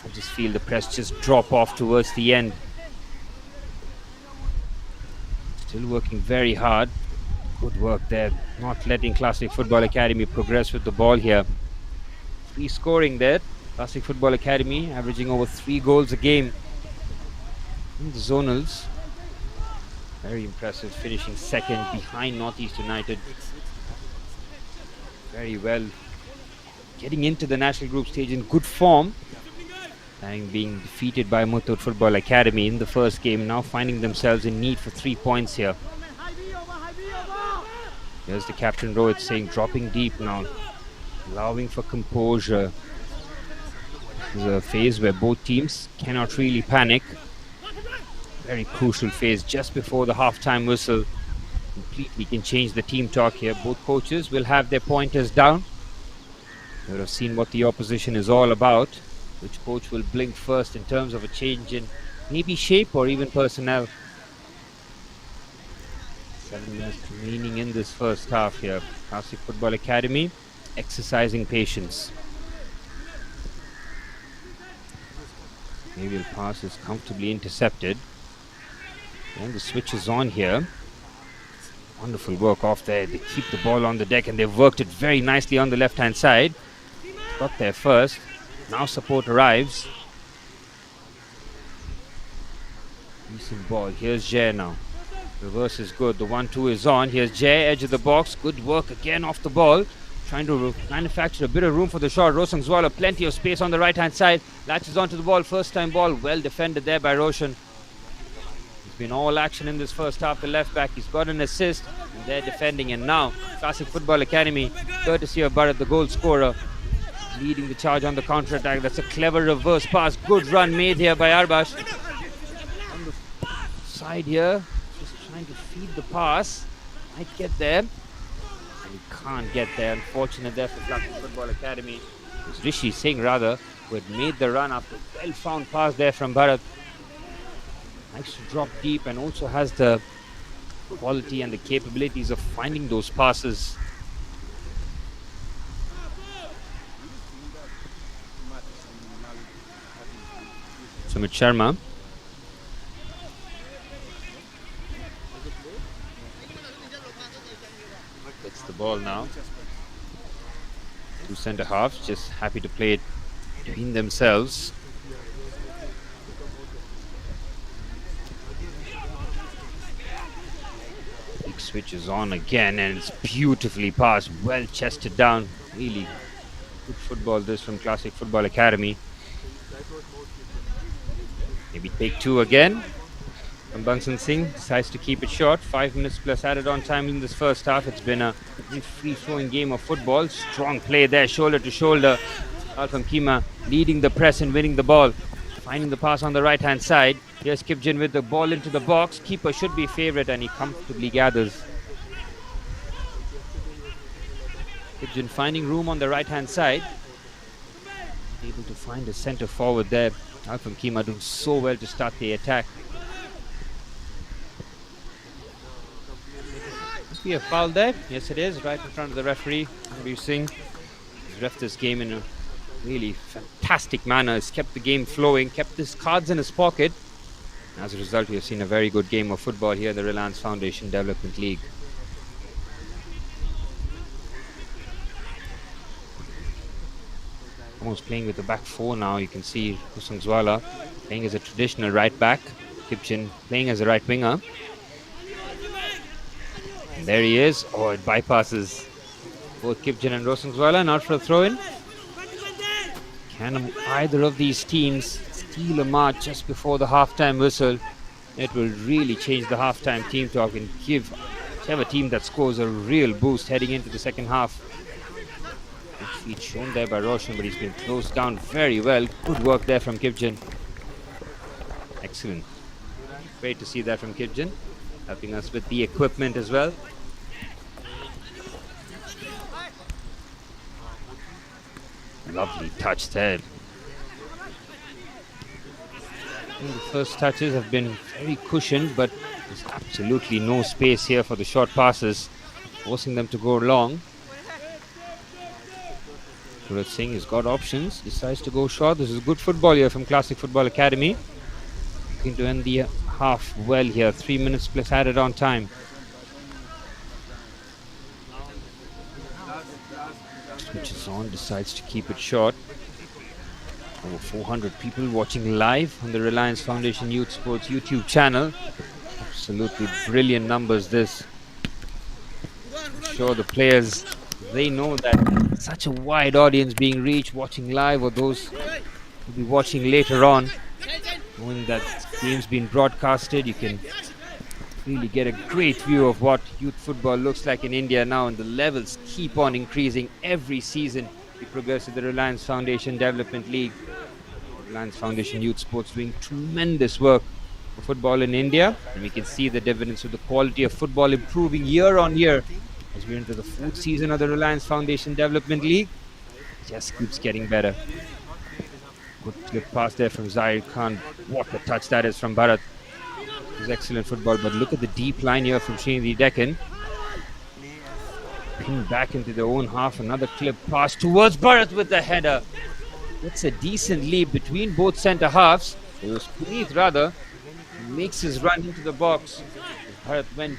I just feel the press just drop off towards the end. Still working very hard. Good work there, not letting Classic Football Academy progress with the ball here. Free scoring there. Classic Football Academy averaging over 3 goals a game in the zonals. Very impressive, finishing second behind Northeast United. Very well. Getting into the national group stage in good form. And being defeated by Muthoot Football Academy in the first game. Now finding themselves in need for 3 points here. There's the captain Rohit saying dropping deep now. Allowing for composure. This is a phase where both teams cannot really panic. Very crucial phase just before the half-time whistle. Completely can change the team talk here. Both coaches will have their pointers down. They would have seen what the opposition is all about. Which coach will blink first in terms of a change in maybe shape or even personnel. 7 minutes remaining in this first half here. Classic Football Academy exercising patience. Maybe the pass is comfortably intercepted. And the switch is on here. Wonderful work off there. They keep the ball on the deck and they've worked it very nicely on the left hand side. Got there first. Now support arrives. Decent ball. Here's Jay now. Reverse is good. The 1-2 is on. Here's Jay, edge of the box. Good work again off the ball. trying to manufacture a bit of room for the shot. Roshan Zwala, plenty of space on the right-hand side. Latches onto the ball, first-time ball. Well defended there by Roshan. There's been all action in this first half. The left back, he's got an assist. And they're defending. And now, Classic Football Academy, courtesy of Bharat, the goal scorer, leading the charge on the counter-attack. That's a clever reverse pass. Good run made here by Arbash. On the side here, just trying to feed the pass. Might get there. He can't get there. Unfortunate there for Classic Football Academy. It's Rishi Singh rather who had made the run after a well-found pass there from Bharat. Likes to drop deep and also has the quality and the capabilities of finding those passes. Sumit Sharma. Gets the ball now. Two centre halves just happy to play it between themselves. Big switch is on again and it's beautifully passed, well chested down. Really good football this from Classic Football Academy. Maybe take two again. And Bangsan Singh decides to keep it short. 5 minutes plus added on time in this first half. It's been a free-flowing game of football. Strong play there, shoulder to shoulder. Alpham Kima leading the press and winning the ball. Finding the pass on the right-hand side. Here's Kipjin with the ball into the box. Keeper should be favourite and he comfortably gathers. Kipjin finding room on the right-hand side. Able to find a centre forward there. Alpham Kima doing so well to start the attack. Must be a foul there. Yes, it is. Right in front of the referee. Ambir Singh has ref this game in a really fantastic manner. Has kept the game flowing, kept his cards in his pocket. As a result, we have seen a very good game of football here in the Reliance Foundation Development League. Almost playing with the back four now. You can see Roshan Zwala playing as a traditional right back. Kipchin playing as a right winger. And there he is. Oh, it bypasses both Kipchin and Roshan Zwala. Not for a throw-in. Can either of these teams steal a march just before the half-time whistle? It will really change the half-time team talk and give whichever team that scores a real boost heading into the second half. Feet shown there by Roshan, but he's been closed down very well. Good work there from Kipjin. Excellent. Great to see that from Kipjin, helping us with the equipment as well. Lovely touch there. The first touches have been very cushioned, but there's absolutely no space here for the short passes, forcing them to go long. Surat Singh has got options, decides to go short. This is good football here from Classic Football Academy. Looking to end the half well here. 3 minutes plus added on time. Switches on, decides to keep it short. Over 400 people watching live on the Reliance Foundation Youth Sports YouTube channel. Absolutely brilliant numbers this. I'm sure the players, they know that such a wide audience being reached, watching live, or those who will be watching later on, knowing that game's been broadcasted, you can really get a great view of what youth football looks like in India now, and the levels keep on increasing every season. We progress to the Reliance Foundation Development League. Reliance Foundation Youth Sports doing tremendous work for football in India, and we can see the dividends of the quality of football improving year on year. As we're into the 4th season of the Reliance Foundation Development League, it just keeps getting better. Good pass there from Zahir Khan. What a touch that is from Bharat. It was excellent football, but look at the deep line here from Sreenidi Deccan. Pinned back into their own half. Another clip pass towards Bharat with the header. It's a decent leap between both centre halves. It was Puneet rather, who makes his run into the box. Bharat went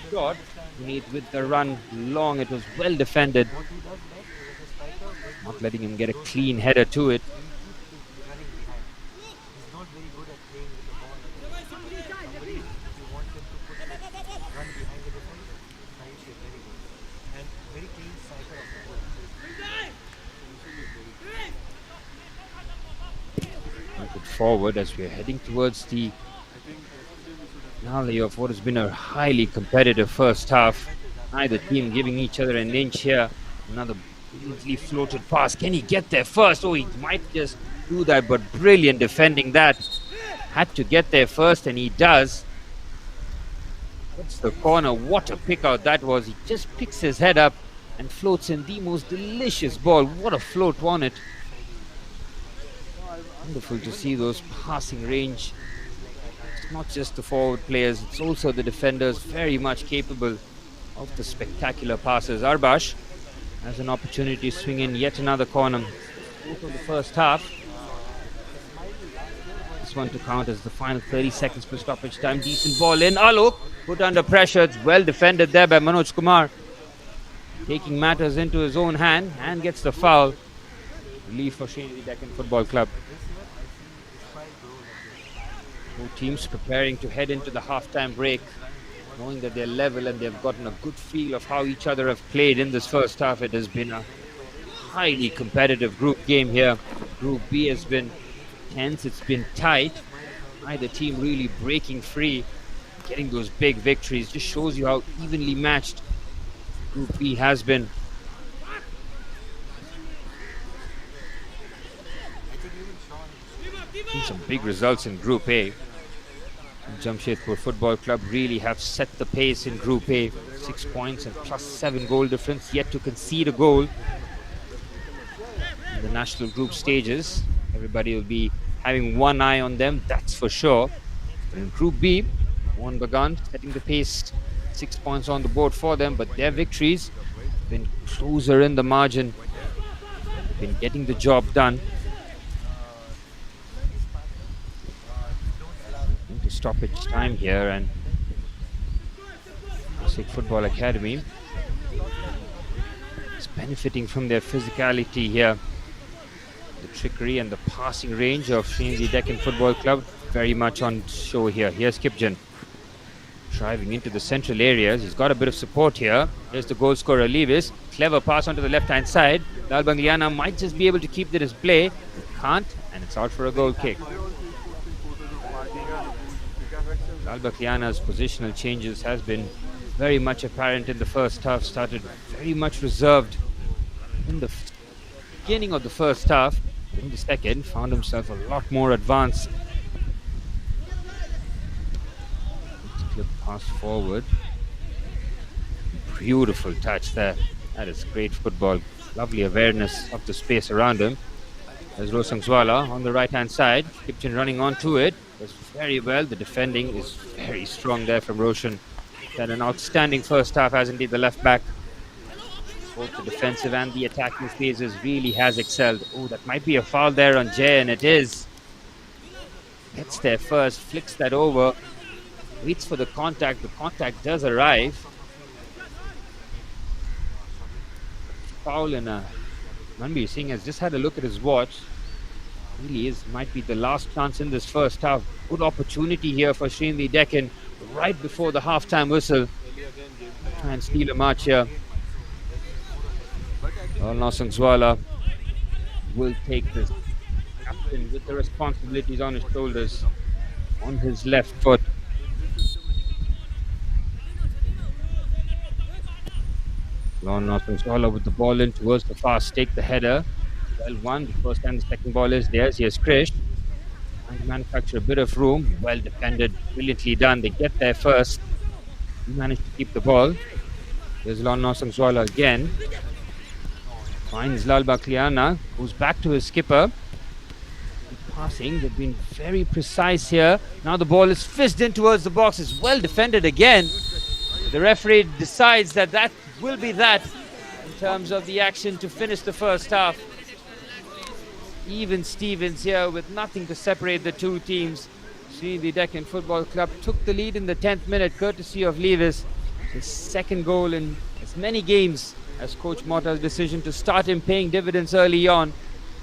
short. Puneet with the run long. It was well defended. Not letting him get a clean header to it. forward as we're heading towards the finale of what has been a highly competitive first half. Neither team giving each other an inch here. Another brilliantly floated pass. Can he get there first? Oh, he might just do that, but brilliant defending that. Had to get there first, and he does. That's the corner. What a pick out that was. He just picks his head up and floats in the most delicious ball. What a float on it. Wonderful to see those passing range. It's not just the forward players, it's also the defenders, very much capable of the spectacular passes. Arbash has an opportunity to swing in yet another corner. Fourth of the first half. This one to count as the final 30 seconds for stoppage time. Decent ball in. Alok put under pressure. It's well defended there by Manoj Kumar. Taking matters into his own hand and gets the foul. Relief for Sreenidi Deccan Football Club. Both teams preparing to head into the halftime break, knowing that they're level and they've gotten a good feel of how each other have played in this first half. It has been a highly competitive group game here. Group B has been tense, it's been tight. Neither team really breaking free, getting those big victories. Just shows you how evenly matched Group B has been. Some big results in Group A. Jamshedpur Football Club really have set the pace in Group A. 6 points and +7 goal difference, yet to concede a goal in the national group stages. Everybody will be having one eye on them, that's for sure. But in Group B, Mohan Bagan setting the pace, 6 points on the board for them, but their victories have been closer in the margin, been getting the job done. Into stoppage time here, and Nasik Football Academy is benefiting from their physicality here. The trickery and the passing range of Sreenidi Deccan Football Club very much on show here. Here's Kipjan driving into the central areas. He's got a bit of support here. Here's the goal scorer Levis. Clever pass onto the left hand side. Lal Bangliana might just be able to keep the display. Can't, and it's out for a goal kick. Lal Bangliana's positional changes has been very much apparent in the first half. Started very much reserved in the beginning of the first half. In the second, found himself a lot more advanced. Clip pass forward. Beautiful touch there. That is great football. Lovely awareness of the space around him. There's Rosangswala on the right hand side. Kipchen running onto it. Does very well. The defending is very strong there from Roshan. Had an outstanding first half, hasn't he, the left back? Both the defensive and the attacking phases really has excelled. Oh, that might be a foul there on Jay, and it is. Gets there first, flicks that over, waits for the contact. The contact does arrive. Foul, and Manbir Singh has just had a look at his watch. Really might be the last chance in this first half. Good opportunity here for Sreenidi Deccan right before the halftime whistle. Try and steal a march here. Nasangswala will take this captain with the responsibilities on his shoulders, on his left foot. Nasangswala with the ball in towards the fast stick, the header. Well won. The first and the second ball is theirs. Here's Krish. Trying to manufacture a bit of room. Well defended, brilliantly done. They get there first. He managed to keep the ball. Here's Nasangswala again. Finds Lal Bangliana, goes back to his skipper. Passing, they've been very precise here. Now the ball is fizzed in towards the box. It's well defended again. The referee decides that that will be that in terms of the action to finish the first half. Even Stevens here with nothing to separate the two teams. Sreenidi Deccan Football Club took the lead in the 10th minute courtesy of Levis. His second goal in as many games as Coach Motta's decision to start him paying dividends early on.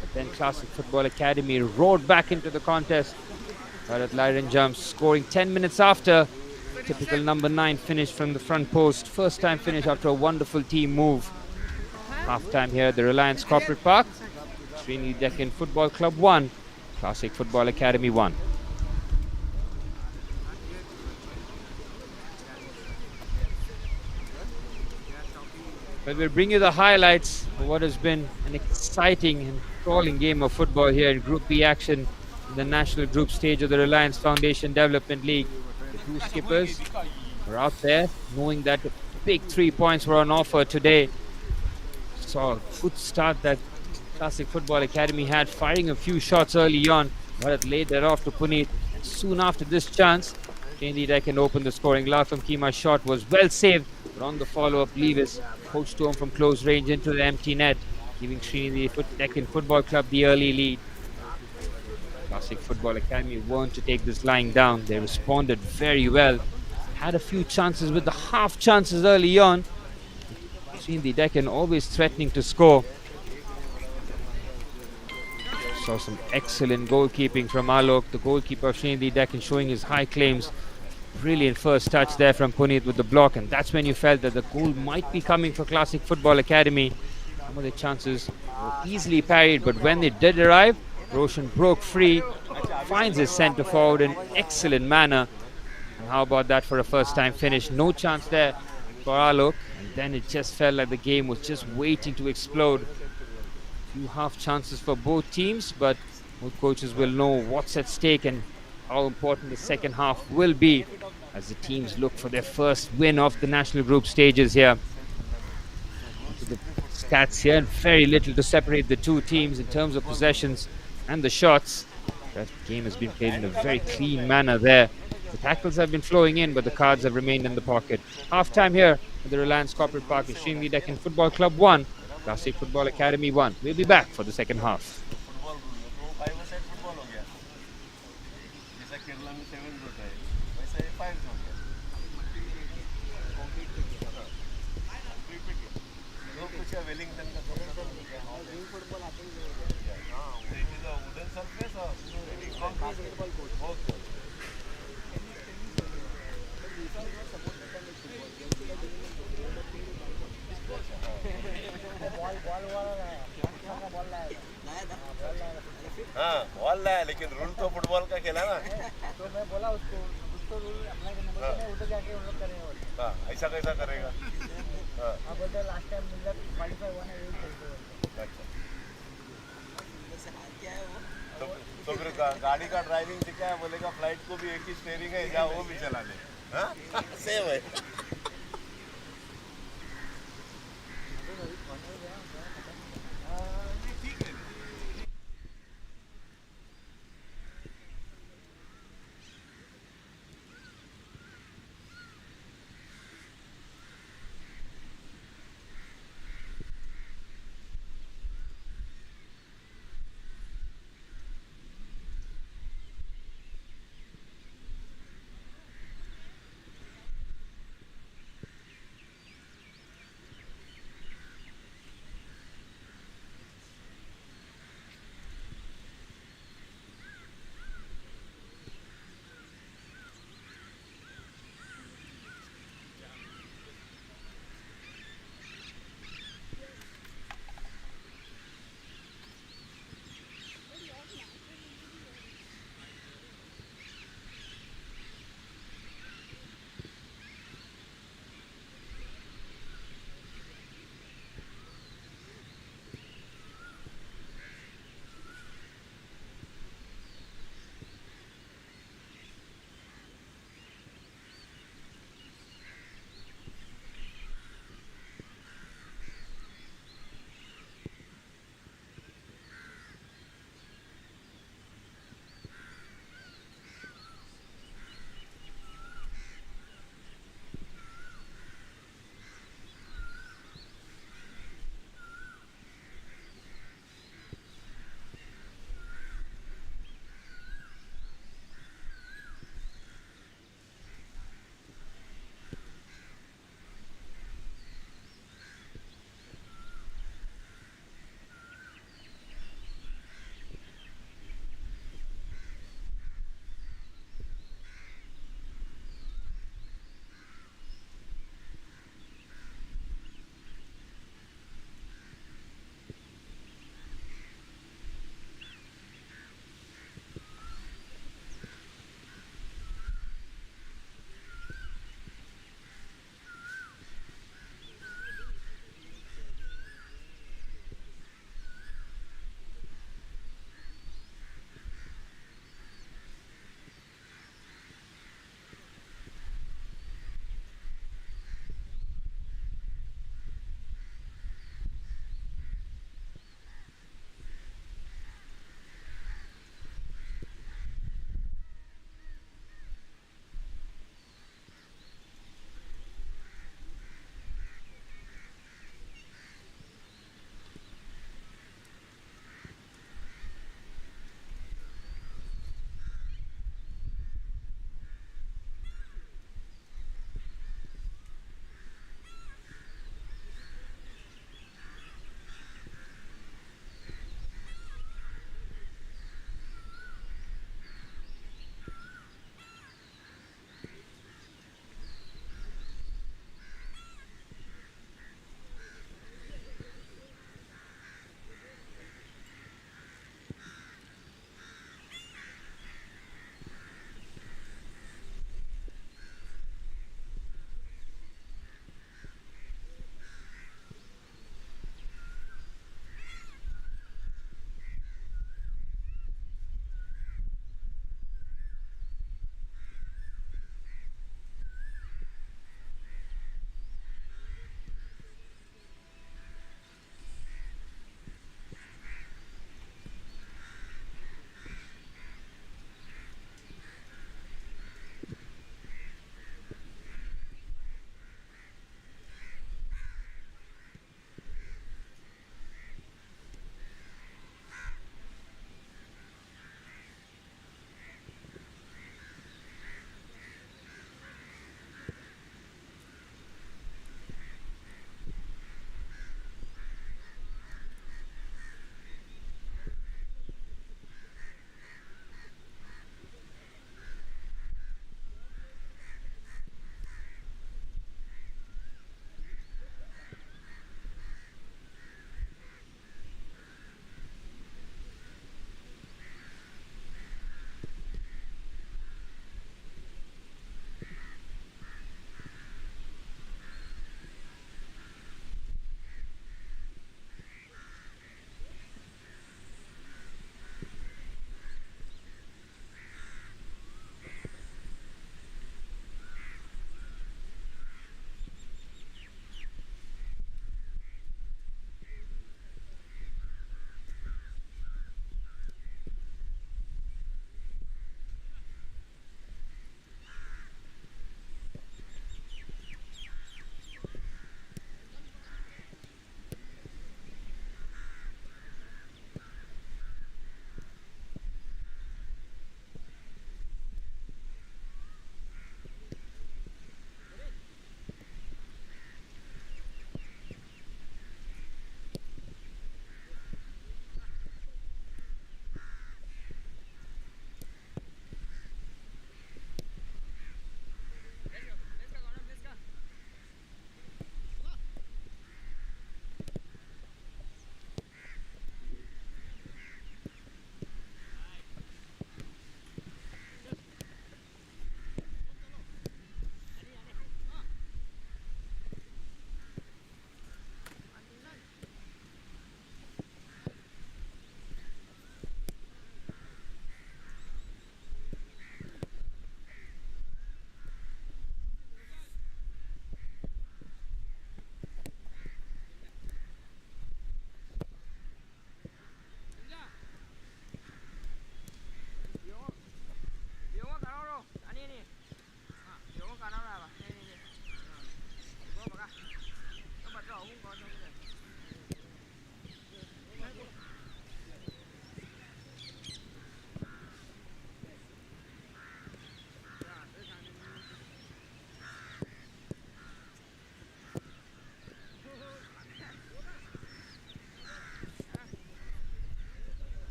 But then Classic Football Academy roared back into the contest. Bharat Lyran jumps, scoring 10 minutes after. Typical number 9 finish from the front post. First time finish after a wonderful team move. Half time here at the Reliance Corporate Park. Sreenidi Deccan Football Club 1, Classic Football Academy 1. But we'll bring you the highlights of what has been an exciting and crawling game of football here in Group B action in the national group stage of the Reliance Foundation Development League. The two skippers are out there knowing that big 3 points were on offer today. Saw a good start that Classic Football Academy had, firing a few shots early on, but it laid that off to Puneet. And soon after this chance, Sreenidi Deccan opened the scoring. Latham Kima's shot was well saved, but on the follow-up, Levis poached home from close range into the empty net, giving Sreenidi Deccan Football Club the early lead. Classic Football Academy weren't to take this lying down. They responded very well. Had a few chances with the half chances early on. Sreenidi Deccan always threatening to score. Saw some excellent goalkeeping from Alok, the goalkeeper of Sreenidi Deccan, showing his high claims. Brilliant first touch there from Puneet with the block, and that's when you felt that the goal might be coming for Classic Football Academy. Some of the chances were easily parried, but when they did arrive, Roshan broke free, finds his centre forward in excellent manner. And how about that for a first time finish? No chance there for Alok, and then it just felt like the game was just waiting to explode. Few half chances for both teams, but both coaches will know what's at stake and how important the second half will be as the teams look for their first win of the national group stages here. So the stats here, very little to separate the two teams in terms of possessions and the shots. That game has been played in a very clean manner there. The tackles have been flowing in, but the cards have remained in the pocket. Half time here at the Reliance Corporate Park is Sreenidi Deccan Football Club 1, Classic Football Academy 1. We'll be back for the second half. हाँ ball लाया लेकिन rule तो football का खेला ना तो मैं बोला उसको रूल अप्लाई करने बोला नहीं उधर जाके उन लोग करेंगे हाँ ऐसा कैसा करेगा हाँ अब बोलते लास्ट टाइम मिलकर क्वालीफाई हुआ ना यही खेलते हैं अच्छा तो फिर गाड़ी का ड्राइविंग सीखा है बोलेगा फ्लाइट को भी एक ही स्टीयरिंग है या वो भी चला ले हाँ सेम है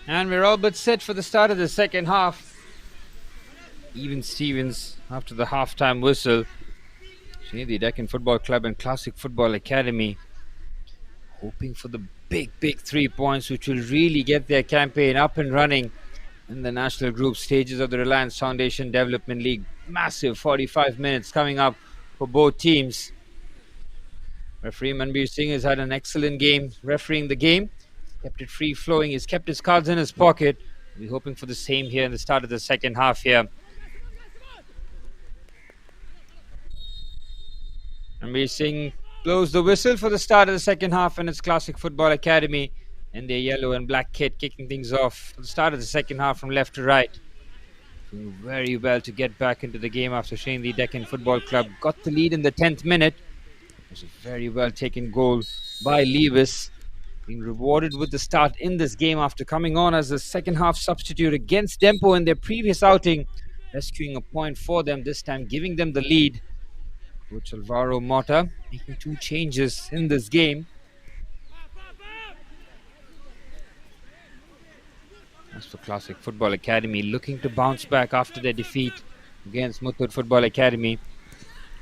And we're all but set for the start of the second half. Even Stevens after the halftime whistle. Sreenidi Deccan Football Club and Classic Football Academy hoping for the big 3 points which will really get their campaign up and running in the national group stages of the Reliance Foundation Development League. Massive 45 minutes coming up for both teams. Referee Manbir Singh has had an excellent game refereeing the game. He's kept it free flowing. He's kept his cards in his pocket. We're hoping for the same here in the start of the second half here. Manbir Singh blows the whistle for the start of the second half, and it's Classic Football Academy in their yellow and black kit kicking things off for the start of the second half from left to right. Doing very well to get back into the game after Sreenidi Deccan Football Club got the lead in the 10th minute. It was a very well taken goal by Lewis, being rewarded with the start in this game after coming on as a second half substitute against Dempo in their previous outing, rescuing a point for them, this time giving them the lead. Coach Alvaro Mota making 2 changes in this game. As for Classic Football Academy, looking to bounce back after their defeat against Muthoot Football Academy.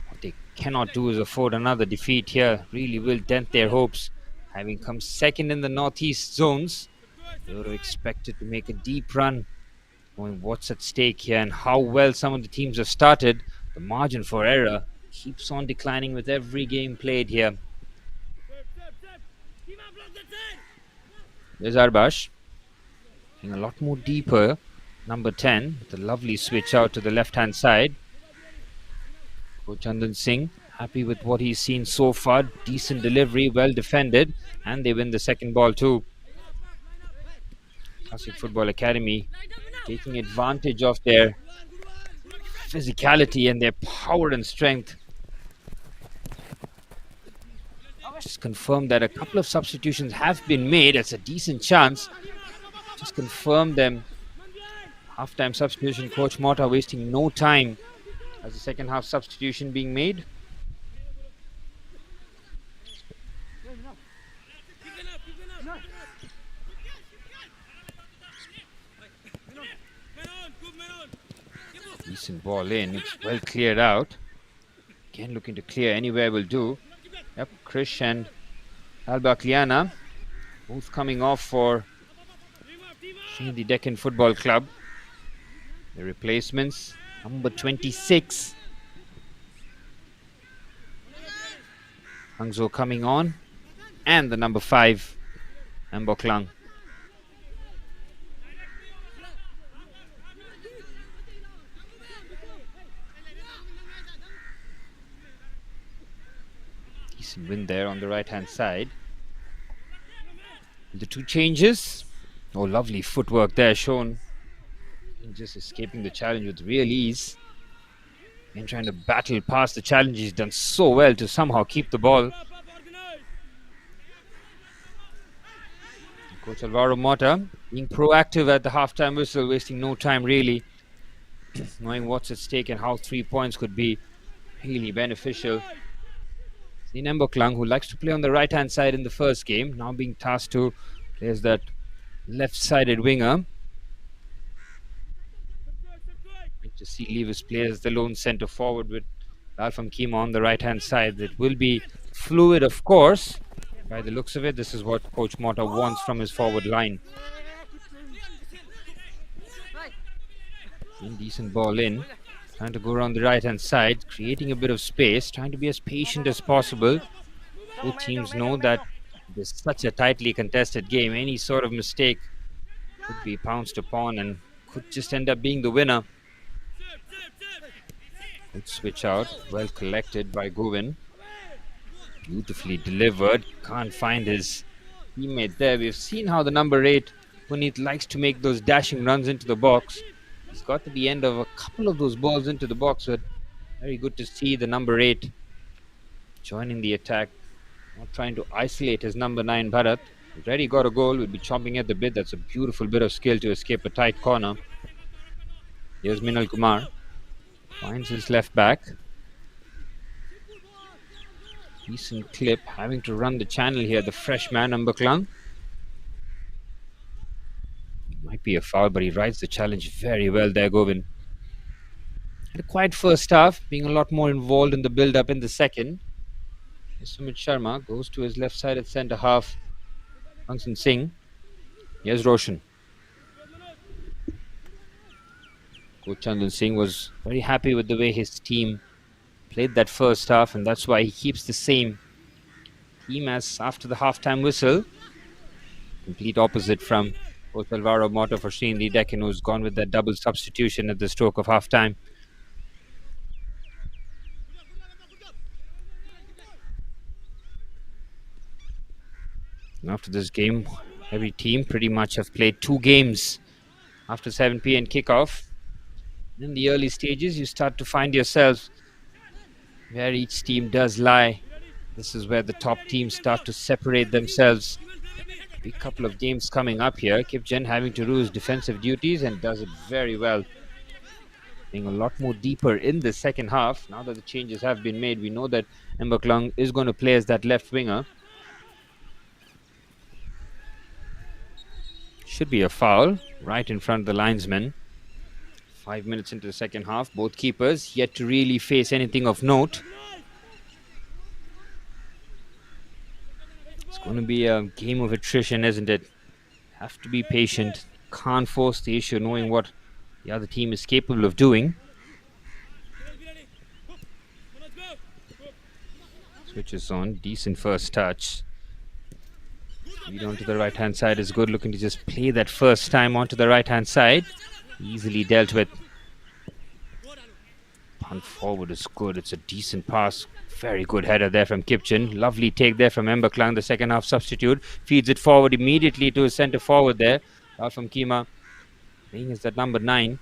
What they cannot do is afford another defeat here. Really will dent their hopes. Having come second in the northeast zones, they were expected to make a deep run. Knowing what's at stake here and how well some of the teams have started, the margin for error keeps on declining with every game played here. There's Arbash. A lot more deeper. Number 10 with a lovely switch out to the left hand side. Coach Chandan Singh happy with what he's seen so far. Decent delivery, well defended, and they win the second ball too. Classic Football Academy taking advantage of their physicality and their power and strength. Just confirm that a couple of substitutions have been made. It's a decent chance. Just confirm them. Half-time substitution, Coach Mota wasting no time as the second half substitution being made. Decent ball in. It's well cleared out. Again, looking to clear anywhere will do. Yep, Krish and Albakliana both coming off for the Deccan Football Club. The replacements, number 26. Hangzhou coming on. And the number 5, Mboklang. Decent win there on the right hand side. The 2 changes. Oh, lovely footwork there shown. And just escaping the challenge with real ease. And trying to battle past the challenge. He's done so well to somehow keep the ball. Coach Alvaro Mota being proactive at the halftime whistle, wasting no time really. Knowing what's at stake and how 3 points could be really beneficial. Mboklang, who likes to play on the right hand side in the first game, now being tasked to play as that left-sided winger. To see Levis play as the lone centre forward with Alfam Kima on the right-hand side. It will be fluid, of course. By the looks of it, this is what Coach Mota wants from his forward line. Decent ball in. Trying to go around the right-hand side, creating a bit of space, trying to be as patient as possible. Both teams know that there's such a tightly contested game. Any sort of mistake could be pounced upon and could just end up being the winner. Good switch out, well collected by Govin. Beautifully delivered. Can't find his teammate there. We've seen how the number 8, Puneet, likes to make those dashing runs into the box. He's got to the end of a couple of those balls into the box, but very good to see the number 8 joining the attack. Not trying to isolate his number 9, Bharat. He's already got a goal, will be chomping at the bit. That's a beautiful bit of skill to escape a tight corner. Here's Minal Kumar. Finds his left back. Decent clip, having to run the channel here, the freshman Mboklang. Might be a foul, but he rides the challenge very well there, Govin. Had a quiet first half, being a lot more involved in the build-up in the second. Sumit Sharma goes to his left side at centre half. Rangsan Singh. Here's Roshan. Coach Chandan Singh was very happy with the way his team played that first half, and that's why he keeps the same team as after the half-time whistle. Complete opposite from Coach Alvaro Mota for Sreenidi Deccan, who's gone with that double substitution at the stroke of half-time. And after this game, every team pretty much have played 2 games after 7 p.m. kickoff. In the early stages, you start to find yourself where each team does lie. This is where the top teams start to separate themselves. Big couple of games coming up here. Kipchen having to do his defensive duties and does it very well. Being a lot more deeper in the second half. Now that the changes have been made, we know that Mbaklang is going to play as that left winger. Should be a foul right in front of the linesman. 5 minutes into the second half, both keepers yet to really face anything of note. It's going to be a game of attrition, isn't it? Have to be patient. Can't force the issue, knowing what the other team is capable of doing. Switches on. Decent first touch. Lead onto the right-hand side is good. Looking to just play that first time onto the right-hand side. Easily dealt with. Punt forward is good. It's a decent pass. Very good header there from Kipchen. Lovely take there from Mbaklang, the second half substitute. Feeds it forward immediately to his centre forward there. Out from Kima. Playing is that number 9.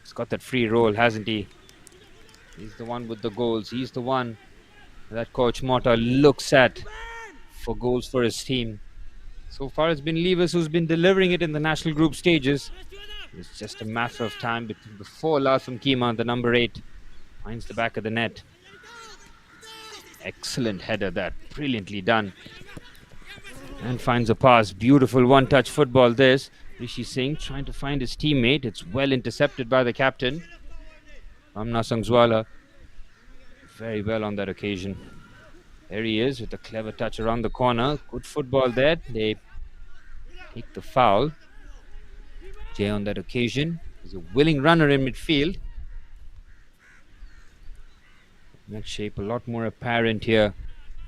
He's got that free roll, hasn't he? He's the one with the goals. He's the one that Coach Mota looks at for goals for his team. So far it's been Levers who's been delivering it in the national group stages. It's just a matter of time before Lars from Kima, the number 8, finds the back of the net. Excellent header that, brilliantly done. And finds a pass, beautiful one-touch football this. Rishi Singh trying to find his teammate. It's well intercepted by the captain. Amna Sangzwala, very well on that occasion. There he is with a clever touch around the corner. Good football there. They take the foul. Jay on that occasion is a willing runner in midfield. That shape a lot more apparent here.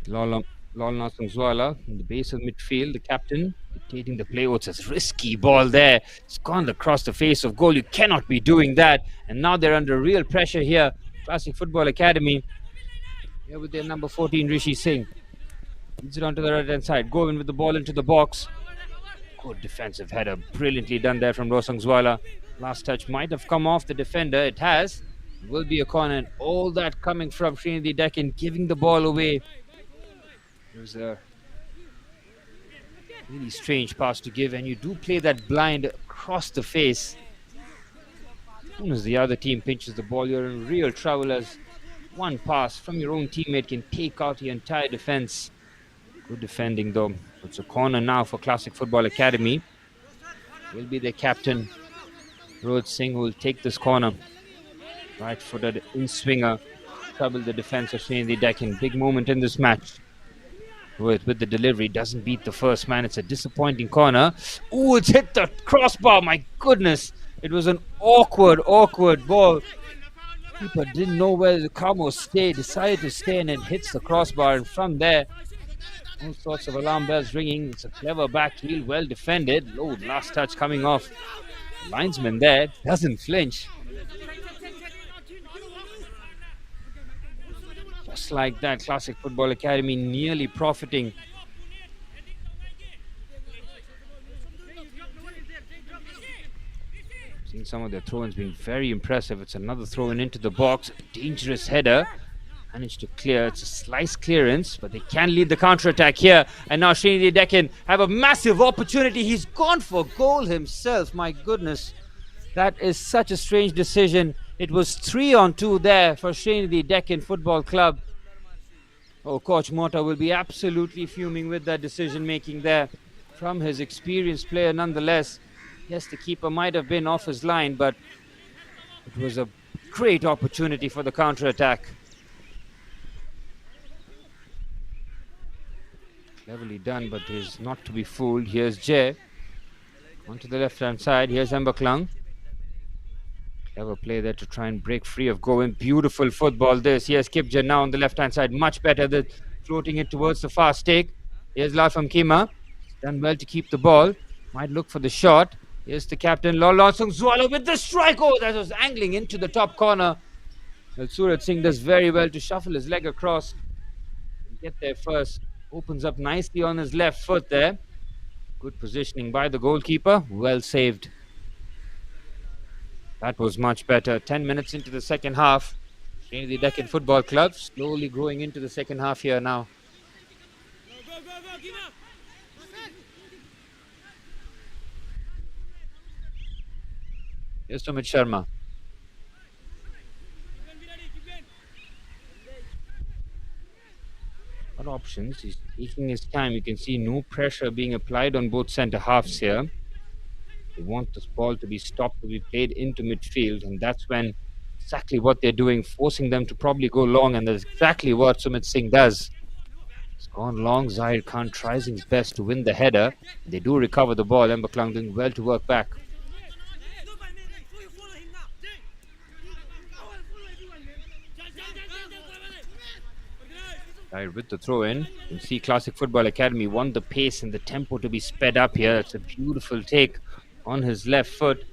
Lolna Sangzwala in the base of midfield. The captain dictating the play. Oh, it's a risky ball there. It's gone across the face of goal. You cannot be doing that. And now they're under real pressure here. Classic Football Academy. Here with their number 14, Rishi Singh. Leads it onto the right hand side. Govin with the ball into the box. Good defensive header. Brilliantly done there from Rosangzwala. Last touch might have come off the defender. It has. It will be a corner. And all that coming from Sreenidi Deccan, giving the ball away. It was a really strange pass to give. And you do play that blind across the face. As soon as the other team pinches the ball, you're in real trouble, as one pass from your own teammate can take out the entire defense. Good defending though. It's a corner now for Classic Football Academy. Will be the captain, Rohit Singh, who will take this corner. Right-footed in-swinger. Trouble the defense of Sreenidi Deccan. Big moment in this match. Rohit with the delivery doesn't beat the first man. It's a disappointing corner. Oh, it's hit the crossbar. My goodness. It was an awkward ball. Keeper didn't know where the Kamo stay. Decided to stay and it hits the crossbar. And from there, all sorts of alarm bells ringing. It's a clever back heel, well defended. Oh, last touch coming off. The linesman there doesn't flinch. Just like that, Classic Football Academy nearly profiting. Seeing some of their throw-ins being very impressive. It's another throw-in into the box. Dangerous header. Managed to clear. It's a slice clearance, but they can lead the counter-attack here. And now Sreenidi Deccan have a massive opportunity. He's gone for goal himself. My goodness. That is such a strange decision. It was 3-on-2 there for Sreenidi Deccan Football Club. Oh, Coach Mota will be absolutely fuming with that decision making there from his experienced player nonetheless. Yes, the keeper might have been off his line, but it was a great opportunity for the counter-attack. Cleverly done, but he's not to be fooled. Here's Jay. Onto the left-hand side. Here's Mbaklang. Clever play there to try and break free of Govind. Beautiful football this. Here's Kipjan now on the left-hand side. Much better than floating it towards the fast take. Here's Lafam Kima. Done well to keep the ball. Might look for the shot. Here's the captain, Lolosung Zwala with the strike. Oh, that was angling into the top corner. Well, Surat Singh does very well to shuffle his leg across and get there first. Opens up nicely on his left foot there. Good positioning by the goalkeeper. Well saved. That was much better. 10 minutes into the second half. Sreenidi Deccan Football Club slowly growing into the second half here now. Here's Sumit Sharma. What options? He's taking his time. You can see no pressure being applied on both centre halves here. They want this ball to be stopped, to be played into midfield, and that's when exactly what they're doing, forcing them to probably go long, and that's exactly what Sumit Singh does. It's gone long. Zahir Khan tries his best to win the header. They do recover the ball. Mbaklang doing well to work back. With the throw in, you can see Classic Football Academy want the pace and the tempo to be sped up here. It's a beautiful take on his left foot.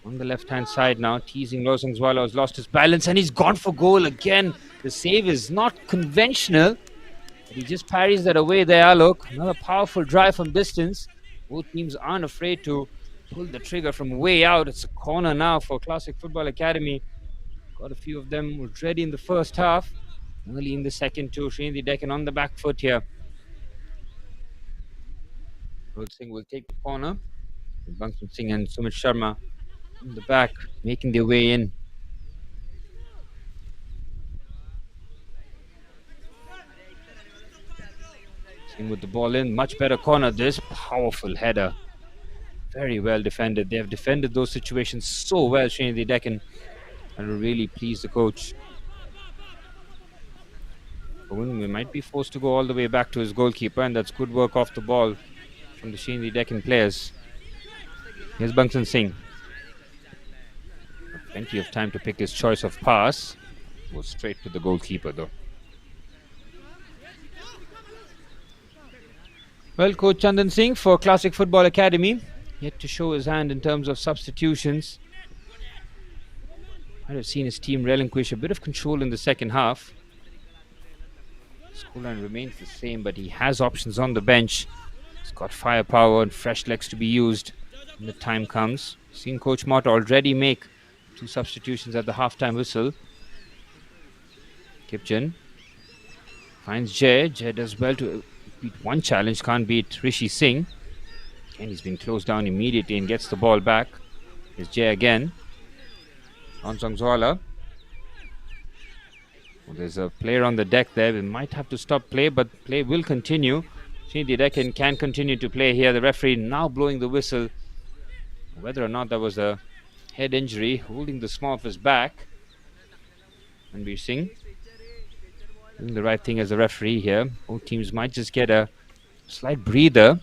On the left hand side now, teasing Losung Zwala has lost his balance and he's gone for goal again. The save is not conventional, but he just parries that away there. Look, another powerful drive from distance. Both teams aren't afraid to pull the trigger from way out. It's a corner now for Classic Football Academy. Got a few of them already in the first half. Early in the second too. Sreenidi Deccan on the back foot here. Rohit Singh will take the corner. Bangsum Singh and Sumit Sharma in the back, making their way in. Singh with the ball in. Much better corner this. Powerful header. Very well defended. They have defended those situations so well, Sreenidi Deccan, and will really please the coach. We might be forced to go all the way back to his goalkeeper, and that's good work off the ball from the Sreenidi Deccan players. Here's Bangsum Singh. Plenty of time to pick his choice of pass. Goes straight to the goalkeeper though. Well, Coach Chandan Singh for Classic Football Academy yet to show his hand in terms of substitutions. I'd have seen his team relinquish a bit of control in the second half. Scoreline remains the same, but he has options on the bench. He's got firepower and fresh legs to be used when the time comes. Seen Coach Mott already make 2 substitutions at the halftime whistle. Kipjan finds Jay. Jay does well to beat one challenge, can't beat Rishi Singh. And he's been closed down immediately and gets the ball back. Here's Jay again. Losung Zwala. Well, there's a player on the deck there. We might have to stop play, but play will continue. Sreenidi Deccan can continue to play here. The referee now blowing the whistle. Whether or not that was a head injury, holding the small of his back. Ranveer Singh doing the right thing as a referee here. Both teams might just get a slight breather.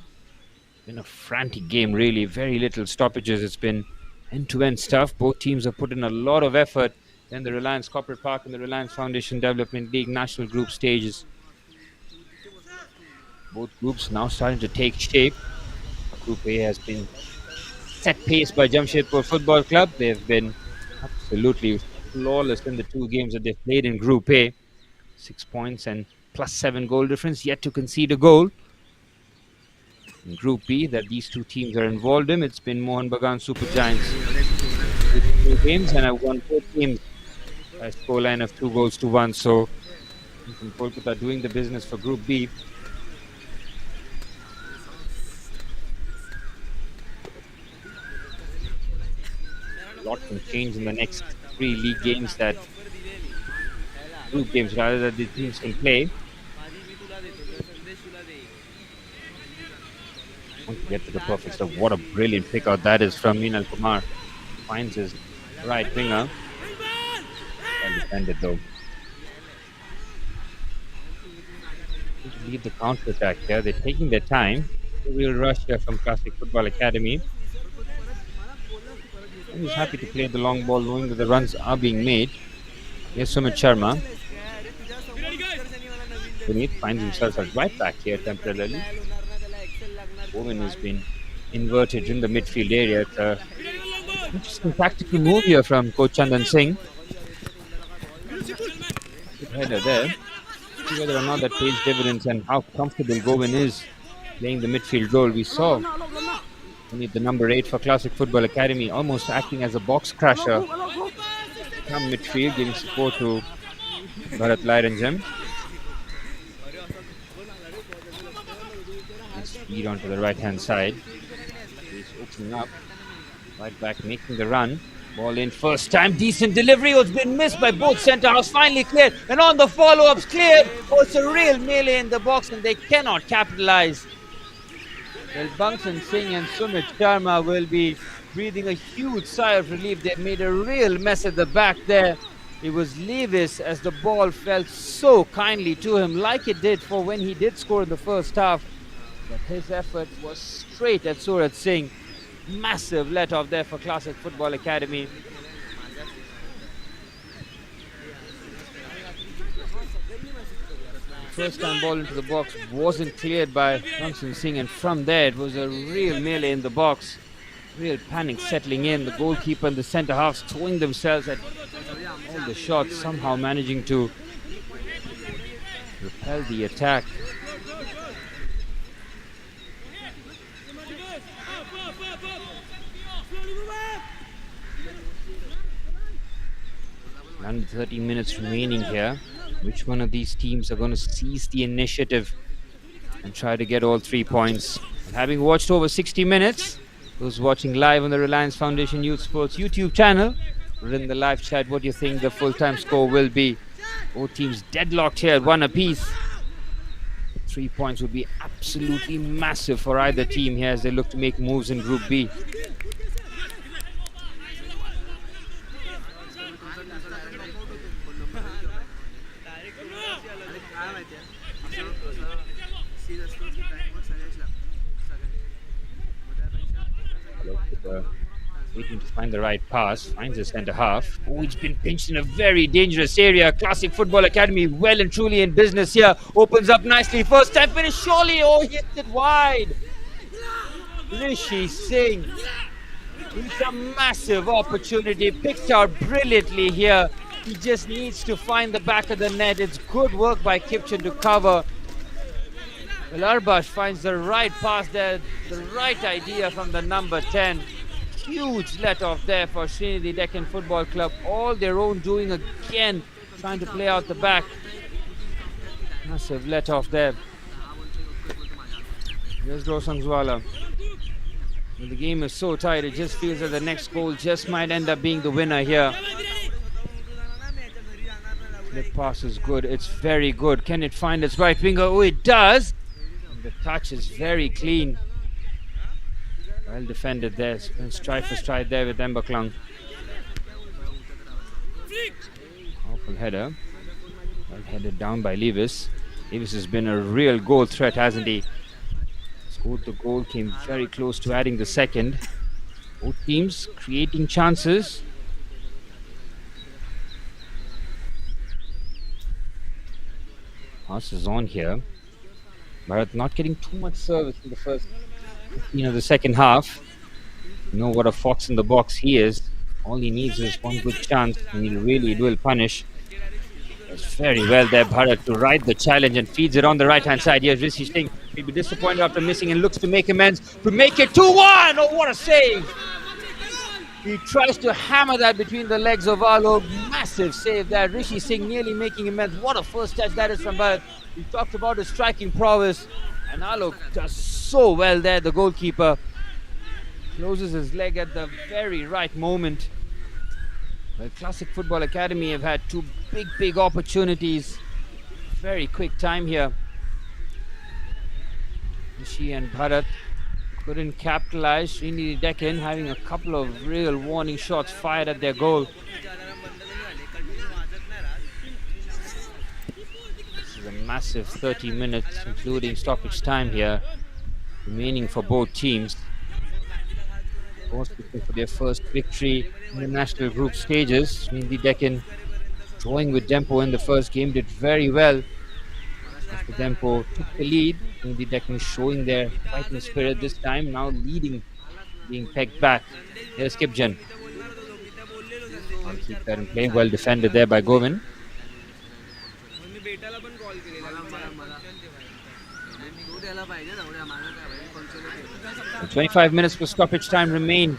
Been a frantic game, really. Very little stoppages. It's been end-to-end stuff. Both teams have put in a lot of effort in the Reliance Corporate Park and the Reliance Foundation Development League national group stages. Both groups now starting to take shape. Group A has been set pace by Jamshedpur Football Club. They've been absolutely flawless in the 2 games that they've played in Group A. 6 points and +7 goal difference, yet to concede a goal. In Group B that these 2 teams are involved in, it's been Mohun Bagan Super Giants with 2 games, and have won 4 games by a scoreline of 2-1. So from Kolkata doing the business for Group B. A lot can change in the next 3 league games, that group games rather, that the teams can play. Want to get to the perfect stuff. What a brilliant pick out that is from Minal Kumar. Finds his right winger. Well defended though. Lead the counter attack here. They're taking their time. A real rush here from Classic Football Academy. And he's happy to play the long ball, knowing that the runs are being made. Here's Sumit Sharma. Puneet finds himself at right back here temporarily. Owen has been inverted in the midfield area. It's an interesting tactical move here from Coach Chandan Singh. Good header there. See whether or not that pays dividends and how comfortable Govind is playing the midfield role. We saw Puneet, the number 8 for Classic Football Academy, almost acting as a box crasher from midfield, giving support to Bharat Lairanjam. Speed onto the right hand side. He's opening up. Right back making the run. Ball in first time. Decent delivery. Was been missed by both centre halves. Finally cleared. And on the follow ups cleared. Oh, it's a real melee in the box and they cannot capitalize. Well, Bangsan Singh and Sumit Sharma will be breathing a huge sigh of relief. They've made a real mess at the back there. It was Levis as the ball fell so kindly to him, like it did for when he did score in the first half. But his effort was straight at Surat Singh. Massive let off there for Classic Football Academy. First time ball into the box wasn't cleared by Bangsan Singh, and from there it was a real melee in the box. Real panic settling in. The goalkeeper and the centre halves throwing themselves at all the shots, somehow managing to repel the attack. Under 13 minutes remaining here. Which one of these teams are going to seize the initiative and try to get all 3 points? And having watched over 60 minutes, those watching live on the Reliance Foundation Youth Sports YouTube channel, in the live chat, what do you think the full-time score will be? Both teams deadlocked here at 1 apiece. 3 points would be absolutely massive for either team here as they look to make moves in Group B. Waiting to find the right pass, finds the centre half. Oh, it's been pinched in a very dangerous area. Classic Football Academy well and truly in business here. Opens up nicely. First time finish, surely. Oh, hits it wide. Rishi Singh. It's a massive opportunity. Picked out brilliantly here. He just needs to find the back of the net. It's good work by Kipchen to cover. Well, Arbash finds the right pass there. The right idea from the number 10. Huge let off there for Sreenidi Deccan Football Club. All their own doing again, trying to play out the back. Massive let off there. Here's Rosangwala. Well, the game is so tight, it just feels that the next goal just might end up being the winner here. Flip pass is good. It's very good. Can it find its right winger? Oh, it does. And the touch is very clean. Well defended there. Stride for stride there with Mbaklang. Powerful header. Well headed down by Levis. Levis has been a real goal threat, hasn't he? Scored the goal, came very close to adding the second. Both teams creating chances. Pass is on here. Bharat not getting too much service in the first 15 of the second half. You know what a fox in the box he is. All he needs is one good chance and it will punish. It's very well there, Bharat, to ride the challenge and feeds it on the right hand side. Here's Rishi Singh. He'll be disappointed after missing and looks to make amends to make it 2-1. Oh, what a save! He tries to hammer that between the legs of Alok. Massive save there. Rishi Singh nearly making amends. What a first touch that is from Bharat. We talked about his striking prowess. And Alok does so well there, the goalkeeper. Closes his leg at the very right moment. Well, Classic Football Academy have had two big opportunities. Very quick time here. Rishi and Bharat couldn't capitalize. Sreenidi Deccan having a couple of real warning shots fired at their goal. This is a massive 30 minutes, including stoppage time here, remaining for both teams. Both looking for their first victory in the national group stages. Sreenidi Deccan drawing with Dempo in the first game, did very well. After Dempo took the lead, Sreenidi Deccan showing their fighting spirit this time, now leading, being pegged back. Here's Kipjan. I'll keep that in play. Well defended there by Govind. 25 minutes for stoppage time remain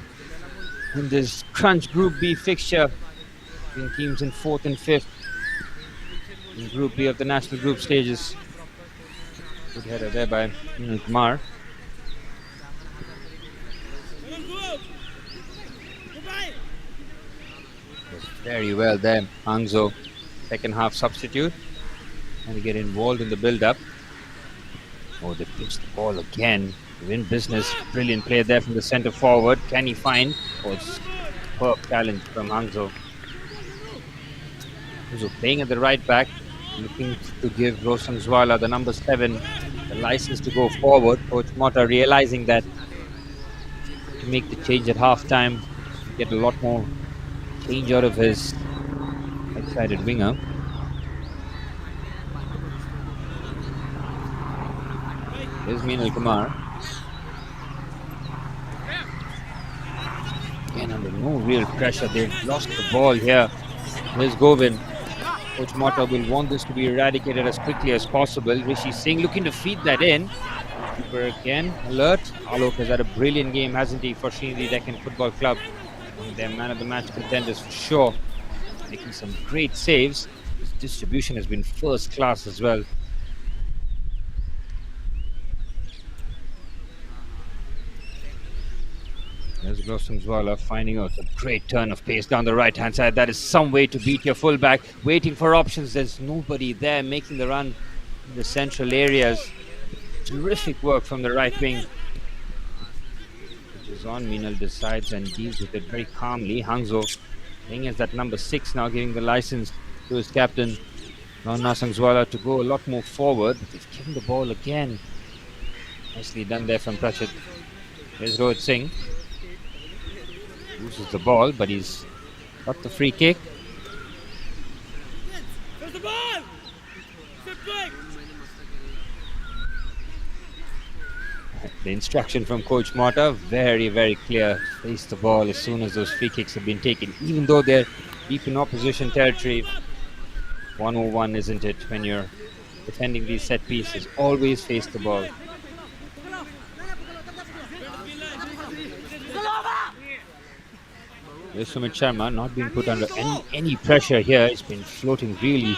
in this crunch Group B fixture between teams in 4th and 5th in Group B of the national group stages. Good header there by Kumar. Very well there, Hangzhou, second half substitute, and to get involved in the build-up. Oh, they pitched the ball again. Win business. Brilliant play there from the centre forward. Can he find? Oh, it's superb challenge from Hangzhou. Hangzhou playing at the right back, looking to give Roshan Zwala, the number 7, the license to go forward. Coach Mota realizing that to make the change at half-time, get a lot more change out of his right-sided winger. Here's Meenal Kumar. Again, under no real pressure. They've lost the ball here. Here's Govind. Coach Mota will want this to be eradicated as quickly as possible. Rishi Singh looking to feed that in. Keeper again alert. Alok has had a brilliant game, hasn't he, for Sreenidi Deccan Football Club. One of their man of the match contenders for sure. Making some great saves. His distribution has been first class as well. There's Roshan Zwala finding out a great turn of pace down the right-hand side. That is some way to beat your fullback. Waiting for options. There's nobody there making the run in the central areas. Terrific work from the right wing. Which is on. Meenal decides and deals with it very calmly. Hangzhou playing as that number 6 now, giving the license to his captain, Roshan Zwala, to go a lot more forward. But they've given the ball again. Nicely done there from Prachit. Here's Rohit Singh. Loses the ball, but he's got the free kick. The instruction from Coach Mota, very, very clear. Face the ball as soon as those free kicks have been taken. Even though they're deep in opposition territory, 101, isn't it? When you're defending these set pieces, always face the ball. There's Sumit Sharma not being put under any pressure here. He's been floating really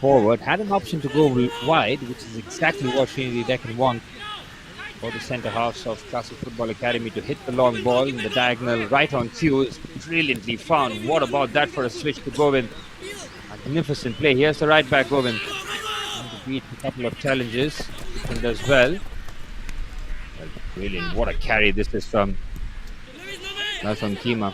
forward. Had an option to go wide, which is exactly what Sreenidi Deccan want for the centre halves of Classic Football Academy to hit the long ball in the diagonal right on cue. Is brilliantly found. What about that for a switch to Govind? Magnificent play. Here's the right back, Govind. And to beat a couple of challenges. He does well. Brilliant. What a carry this is from Kima.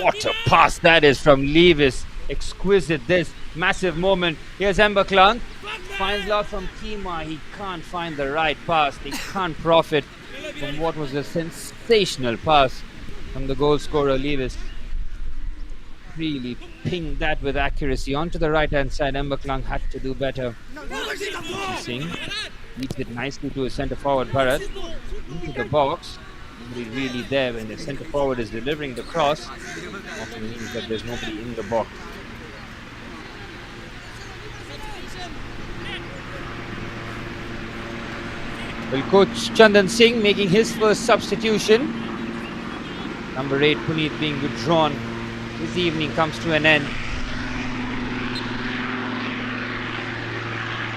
What a pass that is from Levis. Exquisite, this massive moment. Here's Mbaklang. Finds love from Kima. He can't find the right pass. He can't profit from what was a sensational pass from the goal scorer Levis. Really pinged that with accuracy onto the right hand side. Mbaklang had to do better. Singh beats it nicely to his centre forward Bharat into the box. Nobody really there when the centre forward is delivering the cross. Often means that there's nobody in the box. Well, Coach Chandan Singh making his first substitution. Number 8, Puneet, being withdrawn. This evening comes to an end.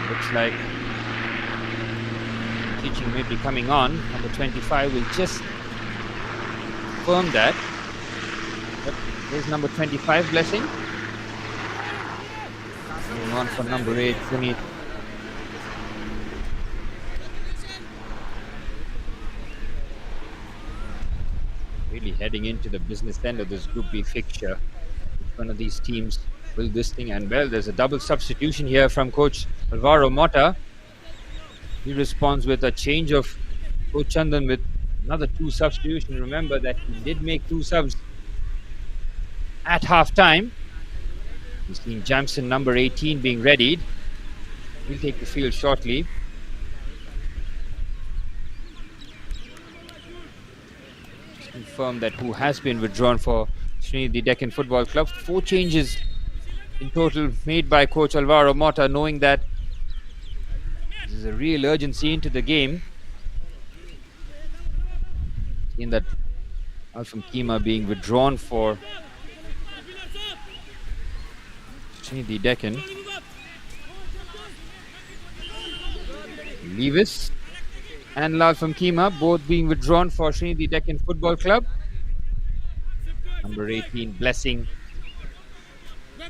Looks like teaching may be coming on. Number 25 will just confirm that. But there's number 25, Blessing. Moving on for number 8, Puneet. heading into the business end of this Group B fixture. Which one of these teams will this thing? And well, there's a double substitution here from Coach Alvaro Mota. He responds with a change of Coach Chandan with another 2 substitutions. Remember that he did make 2 subs at half time. We've seen Jamson, number 18, being readied. He'll take the field shortly. Just confirm that who has been withdrawn for Sreenidi Deccan Football Club. 4 changes in total made by Coach Alvaro Mota, knowing that there's a real urgency into the game. In that Alfam Kima being withdrawn for Sreenidi Deccan. Levis and Lalfam Kima both being withdrawn for Sreenidi Deccan Football Club. Number 18, Blessing,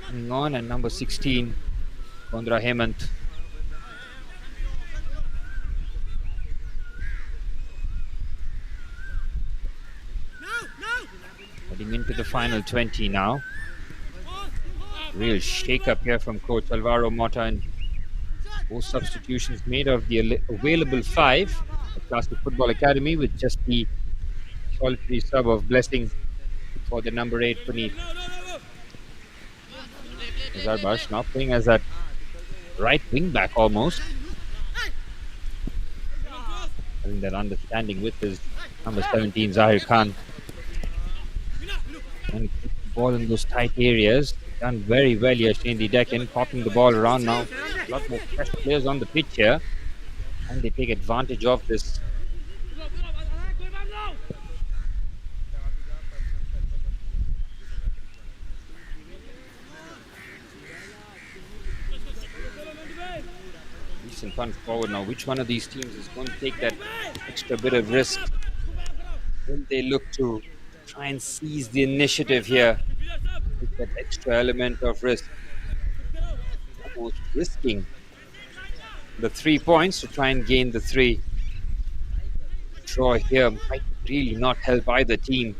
coming on, and number 16, Kondra Hemant. Heading into the final 20 now. Real shake-up here from Coach Alvaro Mota, and 4 substitutions made of the available 5 at Classic Football Academy, with just the solitary sub of Blessing for the number 8 Puneet. Azarbash now playing as that right wing back almost. Having that understanding with his number 17 Zahir Khan. And keep the ball in those tight areas. Done very well here, Sreenidi Deccan, popping the ball around now. A lot more fresh players on the pitch here, and they take advantage of this. Decent punch forward now. Which one of these teams is going to take that extra bit of risk? Will they look to try and seize the initiative here with that extra element of risk? Almost risking the 3 points to try and gain the 3. Draw here might really not help either team.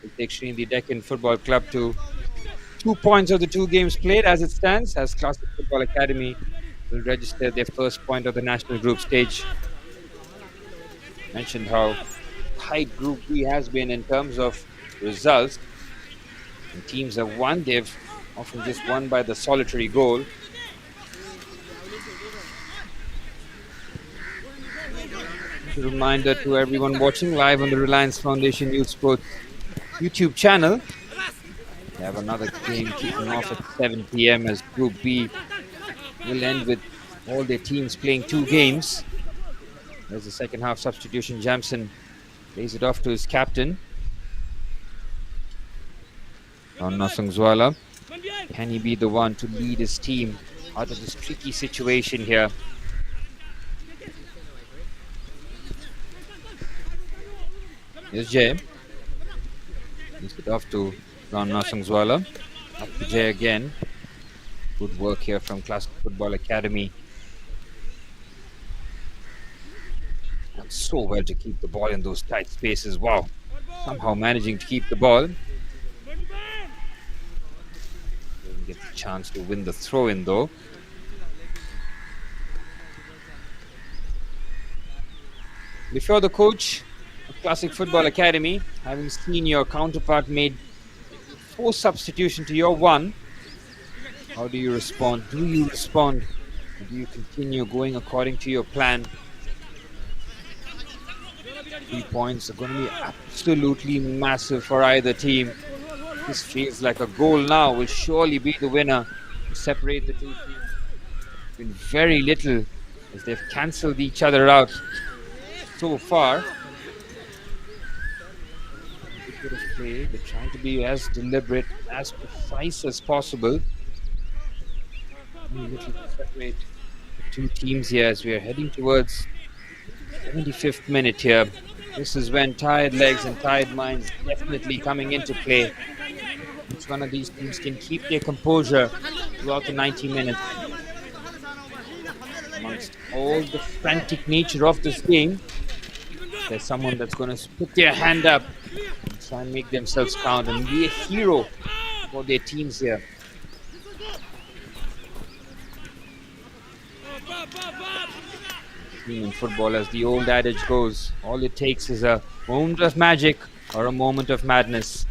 Will take Sreenidi Deccan Football Club to 2 points of the 2 games played as it stands, as Classic Football Academy will register their first point of the national group stage. Mentioned how tight Group B has been in terms of results. And teams have won, they've often just won by the solitary goal. Just a reminder to everyone watching live on the Reliance Foundation Youth Sports YouTube channel. We have another game kicking off at 7 p.m. as Group B will end with all their teams playing 2 games. There's the second half substitution. Jamson lays it off to his captain, Rana Sangzwala. Can he be the one to lead his team out of this tricky situation here? Here's Jay. Lays it off to Rana Sangzwala. Up to Jay again. Good work here from Classic Football Academy. And so well to keep the ball in those tight spaces. Wow. Somehow managing to keep the ball. Didn't get the chance to win the throw-in though. Before the coach of Classic Football Academy, having seen your counterpart made 4 substitutions to your 1, how do you respond? Do you respond? Or do you continue going according to your plan? 3 points are going to be absolutely massive for either team. This feels like a goal now will surely be the winner to separate the 2 teams. It's been very little as they've cancelled each other out so far. They're trying to be as deliberate, as precise as possible. Little to separate the 2 teams here as we are heading towards 75th minute here. This is when tired legs and tired minds definitely coming into play. Which one of these teams can keep their composure throughout the 90 minutes? Amongst all the frantic nature of this game, there's someone that's going to put their hand up and try and make themselves count and be a hero for their teams here. In football, as the old adage goes, all it takes is a moment of magic or a moment of madness.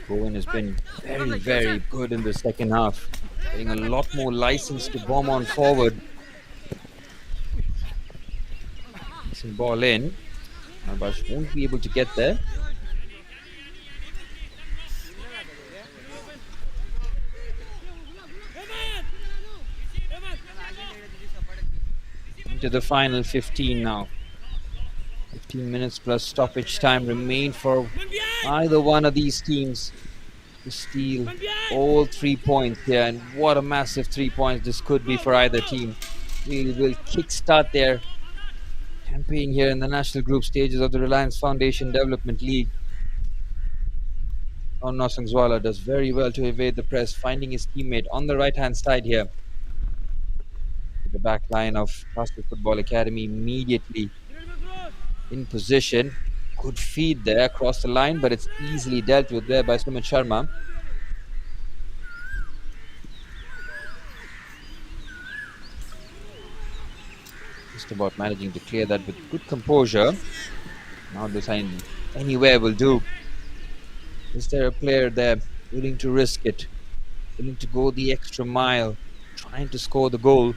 Bowen has been very, very good in the second half, getting a lot more license to bomb on forward. Decent ball in. Albash won't be able to get there. Into the final 15 now. 15 minutes plus stoppage time remain for either one of these teams to steal all 3 points here. And what a massive 3 points this could be for either team. We will kickstart their campaign here in the national group stages of the Reliance Foundation Development League. Nosangzwala does very well to evade the press, finding his teammate on the right-hand side here. The back line of Classic Football Academy immediately in position. Good feed there across the line, but it's easily dealt with there by Sumit Sharma. Just about managing to clear that with good composure. Now deciding anywhere will do. Is there a player there willing to risk it, willing to go the extra mile, trying to score the goal?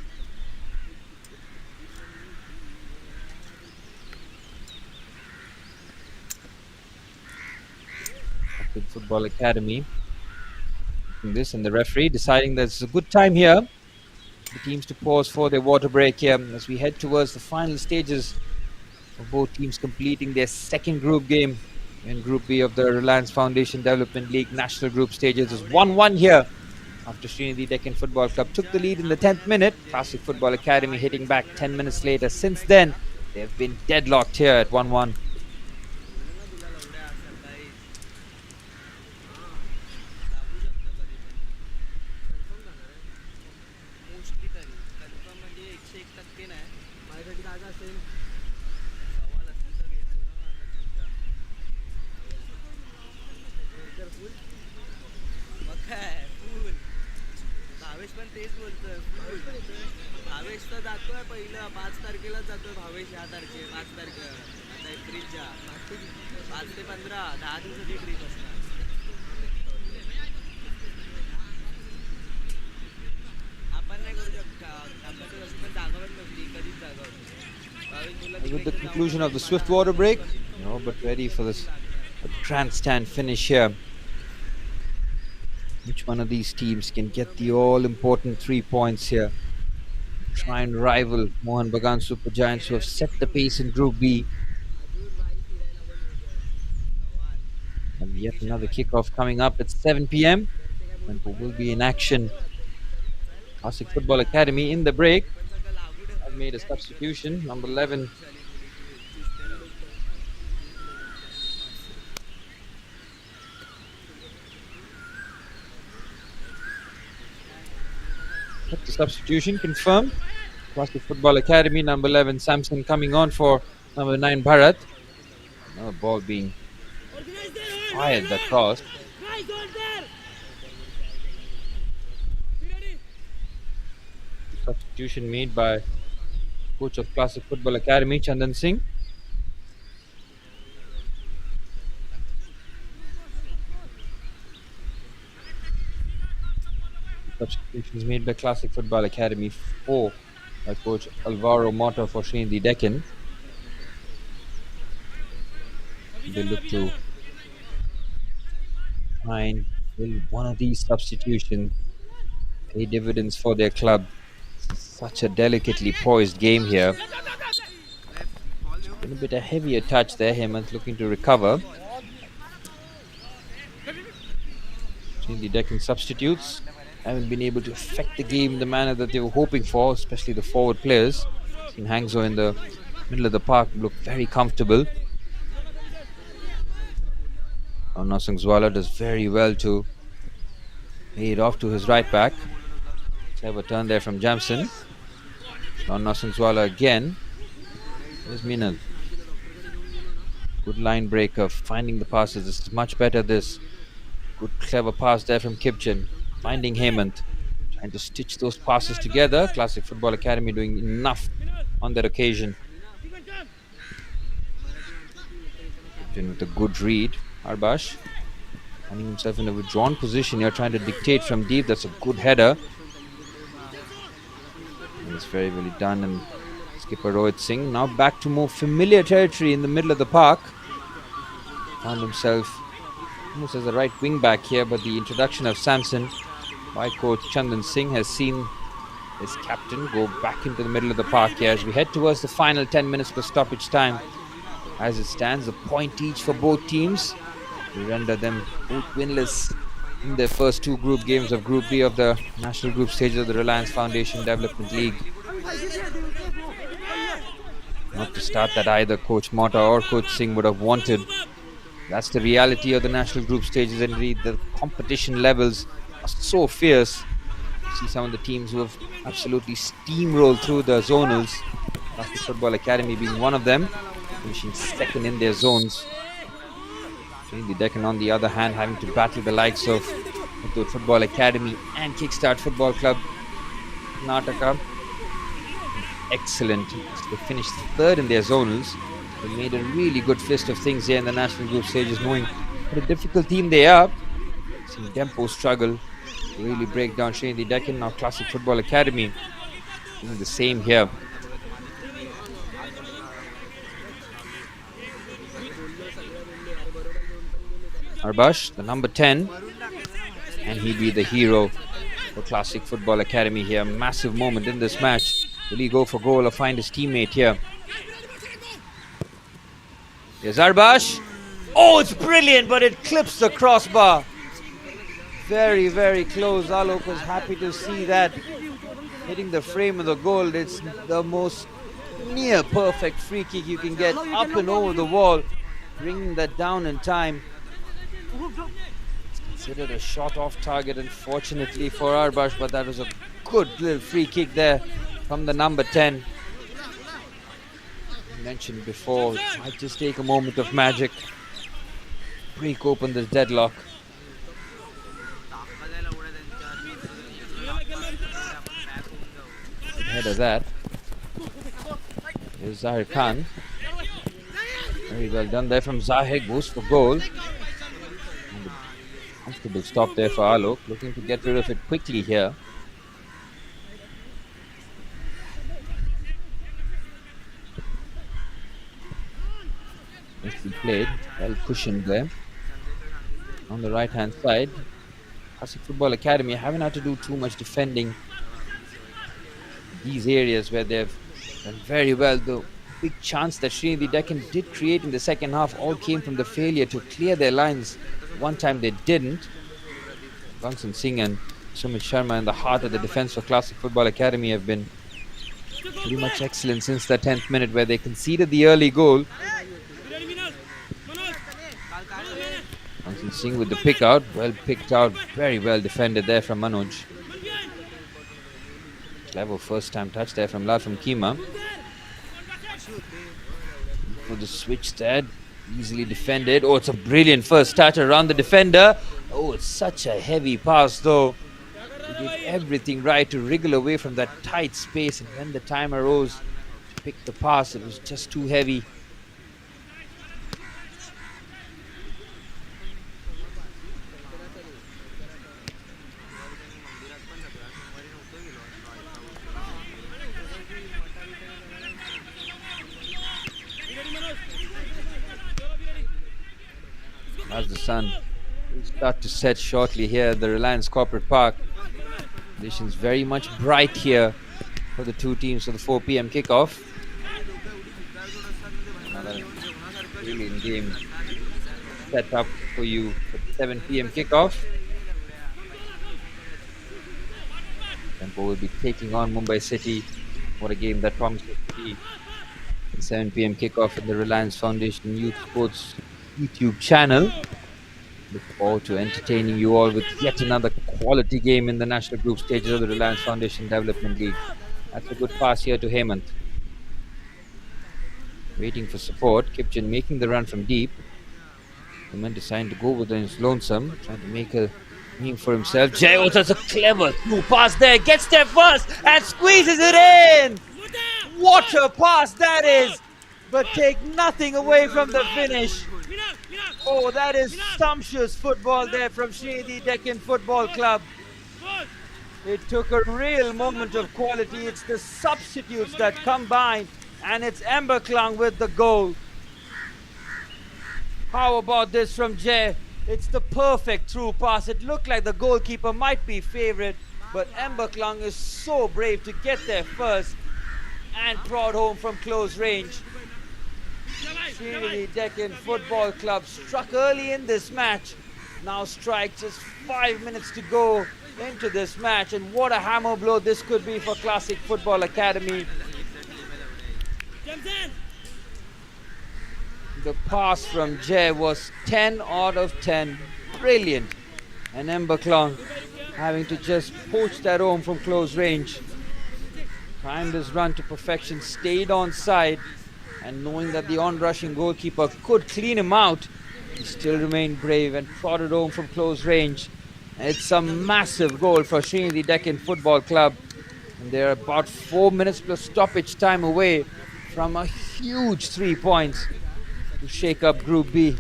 Football Academy. This and the referee deciding that it's a good time here. The teams to pause for their water break here as we head towards the final stages of both teams completing their second group game in Group B of the Reliance Foundation Development League national group stages. Is 1-1 here after Sreenidi Deccan Football Club took the lead in the 10th minute. Classic Football Academy hitting back 10 minutes later. Since then, they've been deadlocked here at 1-1. With the conclusion of the swift water break, but ready for this grandstand finish here. Which one of these teams can get the all-important 3 points here? Try and rival Mohan Bagan Super Giants, who have set the pace in Group B. And yet another kickoff coming up at 7 p.m. and we will be in action. Classic Football Academy in the break have made a substitution. Number 11. The substitution confirmed. Classic Football Academy, number 11 Samson coming on for number 9 Bharat. Another ball being fired across. Substitution made by coach of Classic Football Academy, Chandan Singh. Substitutions made by Classic Football Academy, 4 by coach Alvaro Mota for Sreenidi Deccan. They look to find one of these substitutions pay dividends for their club. Such a delicately poised game here. It's been a bit a heavier touch there. Hemant looking to recover. Sreenidi Deccan substitutes haven't been able to affect the game in the manner that they were hoping for, especially the forward players. Seen Hangzhou in the middle of the park look very comfortable. Nosangzwala does very well to lay it off to his right back. Clever turn there from Jamson. Nosangzwala again. Here's Minal. Good line breaker, finding the passes. This is much better. This good, clever pass there from Kipchen. Finding Hemant. Trying to stitch those passes together. Classic Football Academy doing enough on that occasion. Kipchen with a good read. Arbash finding himself in a withdrawn position here, trying to dictate from deep. That's a good header. And it's very well done. And skipper Rohit Singh now back to more familiar territory in the middle of the park. Found himself almost as a right wing back here, but the introduction of Samson by coach Chandan Singh has seen his captain go back into the middle of the park here as we head towards the final 10 minutes for stoppage time. As it stands, a point each for both teams to render them both winless in their first two group games of Group B of the national group stages of the Reliance Foundation Development League. Not to start that either Coach Mota or Coach Singh would have wanted. That's the reality of the national group stages. Indeed, the competition levels are so fierce. You see some of the teams who have absolutely steamrolled through the zonals. Classic Football Academy being one of them, finishing second in their zones. The Deccan, on the other hand, having to battle the likes of the Football Academy and Kickstart Football Club Karnataka. Excellent. They finished third in their zonals. They made a really good fist of things here in the national group stages, knowing what a difficult team they are. Seeing Tempo struggle to really break down Sreenidi Deccan. Now Classic Football Academy doing the same here. Arbash, the number 10, and he be the hero for Classic Football Academy here. Massive moment in this match. Will he go for goal or find his teammate here? Here's Arbash. Oh, it's brilliant, but it clips the crossbar. Very, very close. Alok was happy to see that hitting the frame of the goal. It's the most near perfect free kick you can get, up and over the wall, bringing that down in time. It's considered a shot off target, unfortunately, for Arbash, but that was a good little free kick there from the number 10. Mentioned before, it might just take a moment of magic, break open this deadlock. Ahead of that is Zahir Khan. Very well done there from Zahir, goes for goal. Comfortable stop there for Alok, looking to get rid of it quickly here. Nicely played, well cushioned there. On the right hand side, Classic Football Academy haven't had to do too much defending these areas where they've done very well. The big chance that Sreenidi Deccan did create in the second half all came from the failure to clear their lines. One time they didn't. Bangsan Singh and Sumit Sharma in the heart of the defense for Classic Football Academy have been pretty much excellent since the 10th minute where they conceded the early goal. Bangsan Singh with the pick out, well picked out, very well defended there from Manoj. Clever first time touch there from Lal from Kima. For the switch there, easily defended. Oh, it's a brilliant first touch around the defender. Oh, it's such a heavy pass though. He did everything right to wriggle away from that tight space, and when the time arose to pick the pass, it was just too heavy. As the sun will start to set shortly here at the Reliance Corporate Park. Conditions very much bright here for the two teams for the 4 p.m. kickoff. Another brilliant game set up for you for the 7 p.m. kickoff. Tempo will be taking on Mumbai City. What a game that promises to be. The 7 p.m. kickoff at the Reliance Foundation Youth Sports YouTube channel. Look forward to entertaining you all with yet another quality game in the national group stages of the Reliance Foundation Development League. That's a good pass here to Hemant. waiting for support. Kipchen making the run from deep. The man deciding to go with his lonesome, trying to make a name for himself. Jay also has a clever through pass there, gets there first and squeezes it in. What a pass that is! But take nothing away from the finish. Oh, that is sumptuous football there from Sreenidi Deccan Football Club. It took a real moment of quality. It's the substitutes that combine, and it's Emberklung with the goal. How about this from Jay? It's the perfect through pass. It looked like the goalkeeper might be favorite, but Emberklung is so brave to get there first and prod home from close range. Sreenidi Deccan Football Club struck early in this match. Now strikes just 5 minutes to go into this match, and what a hammer blow this could be for Classic Football Academy. The pass from Jay was 10 out of 10. Brilliant. And Emberklung having to just poach that home from close range. Timed his run to perfection, stayed on side, and knowing that the on-rushing goalkeeper could clean him out, he still remained brave and prodded home from close range. And it's a massive goal for Sreenidi Deccan Football Club. And they're about 4 minutes plus stoppage time away from a huge 3 points to shake up Group B.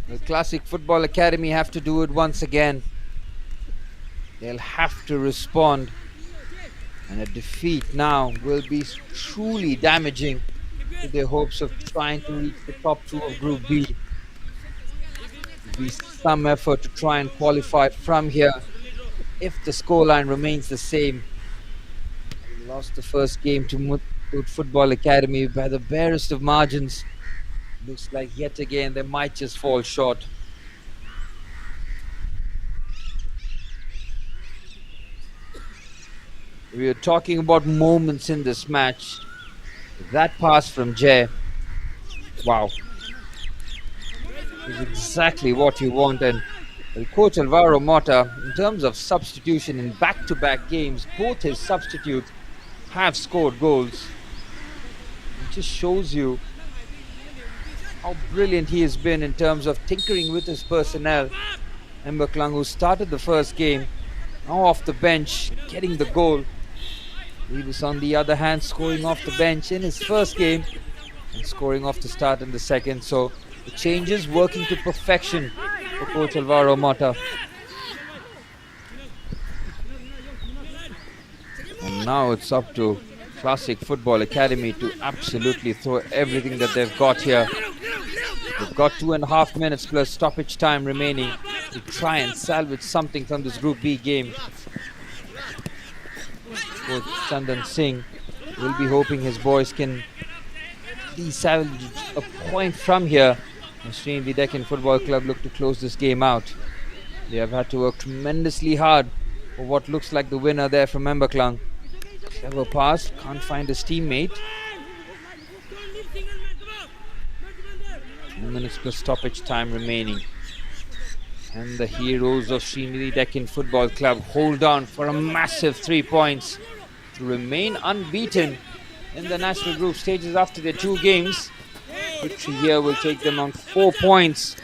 The Classic Football Academy have to do it once again. They'll have to respond, and a defeat now will be truly damaging to their hopes of trying to reach the top 2 of Group B. There'll be some effort to try and qualify from here if the scoreline remains the same. They lost the first game to Muthoot Football Academy by the barest of margins. Looks like yet again they might just fall short. We are talking about moments in this match. That pass from Jay, wow, is exactly what you want. And Coach Alvaro Mota, in terms of substitution in back-to-back games, both his substitutes have scored goals. It just shows you how brilliant he has been in terms of tinkering with his personnel. Emberklung, who started the first game, now off the bench, getting the goal. He was on the other hand scoring off the bench in his first game and scoring off the start in the second. So the changes working to perfection for Coach Alvaro Mota. And now it's up to Classic Football Academy to absolutely throw everything that they've got here. They've got 2.5 minutes plus stoppage time remaining to try and salvage something from this Group B game. Coach Chandan Singh will be hoping his boys can salvage a point from here. Sreenidi Deccan Football Club look to close this game out. They have had to work tremendously hard for what looks like the winner there from Emberklung. Clever pass, can't find his teammate. 2 minutes plus stoppage time remaining. And the heroes of Sreenidi Deccan Football Club hold on for a massive 3 points to remain unbeaten in the national group stages after their 2 games. Victory here will take them on 4 points.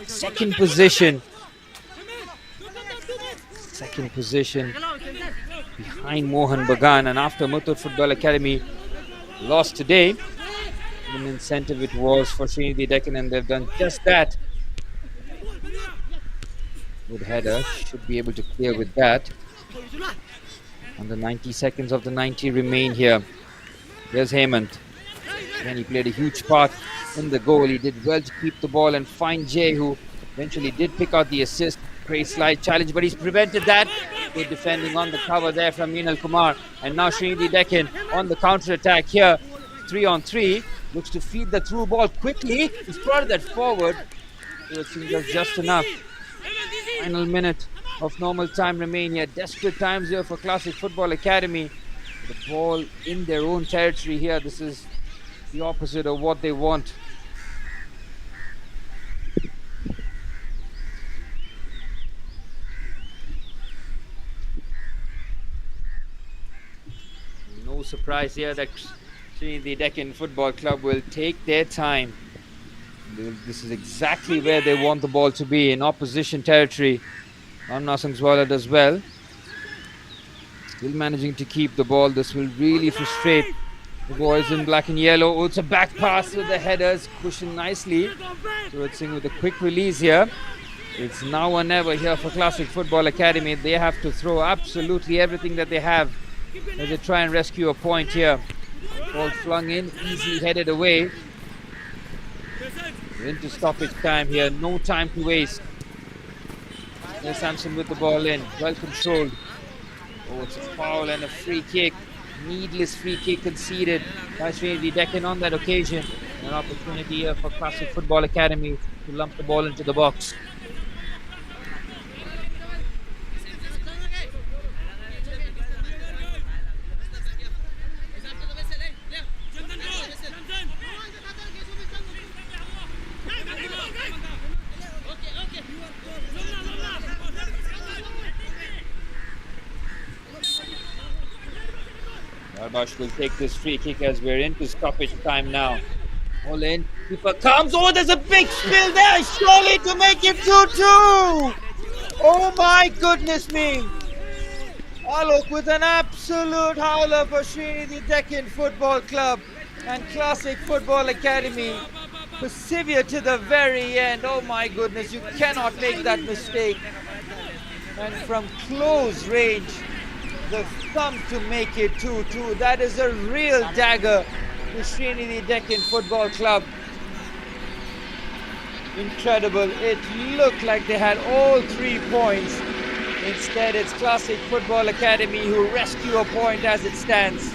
Second position behind Mohan Bagan. And after Muthoot Football Academy lost today, an incentive it was for Sreenidi Deccan, and they've done just that. Good header, should be able to clear with that. And the 90 seconds of the 90 remain here. There's Hemant. Again, he played a huge part in the goal. He did well to keep the ball and find Jay, who eventually did pick out the assist. Great slide challenge, but he's prevented that. Good defending on the cover there from Meenal Kumar. And now Sreenidi Deccan on the counter-attack here. 3-on-3. Looks to feed the through ball quickly. He's brought that forward. It seems like just enough. Final minute of normal time remain here. Desperate times here for Classic Football Academy. The ball in their own territory here. This is the opposite of what they want. surprised here that the Deccan Football Club will take their time. This is exactly where they want the ball to be, in opposition territory. Amna does well. Still managing to keep the ball. This will really frustrate the boys in black and yellow. Oh, it's a back pass with the headers, pushing nicely. Suraj Singh with a quick release here. It's now or never here for Classic Football Academy. They have to throw absolutely everything that they have as they try and rescue a point here. Ball flung in, easily headed away. We're into stoppage time here, no time to waste. There's Samson with the ball in, well controlled. Oh, it's a foul and a free kick. Needless free kick conceded by Sreenidi Deccan on that occasion. An opportunity here for Classic Football Academy to lump the ball into the box. Barbash will take this free kick as we're into stoppage time now. All in, keeper comes. Oh, there's a big spill there, surely to make it 2-2. Oh my goodness me. Alok with an absolute howler for Sreenidi Deccan Football Club and Classic Football Academy. Persevere to the very end. Oh my goodness, you cannot make that mistake. And from close range, the thumb to make it 2-2. That is a real dagger to Sreenidi Deccan Football Club. Incredible. It looked like they had all 3 points. Instead, it's Classic Football Academy who rescue a point as it stands.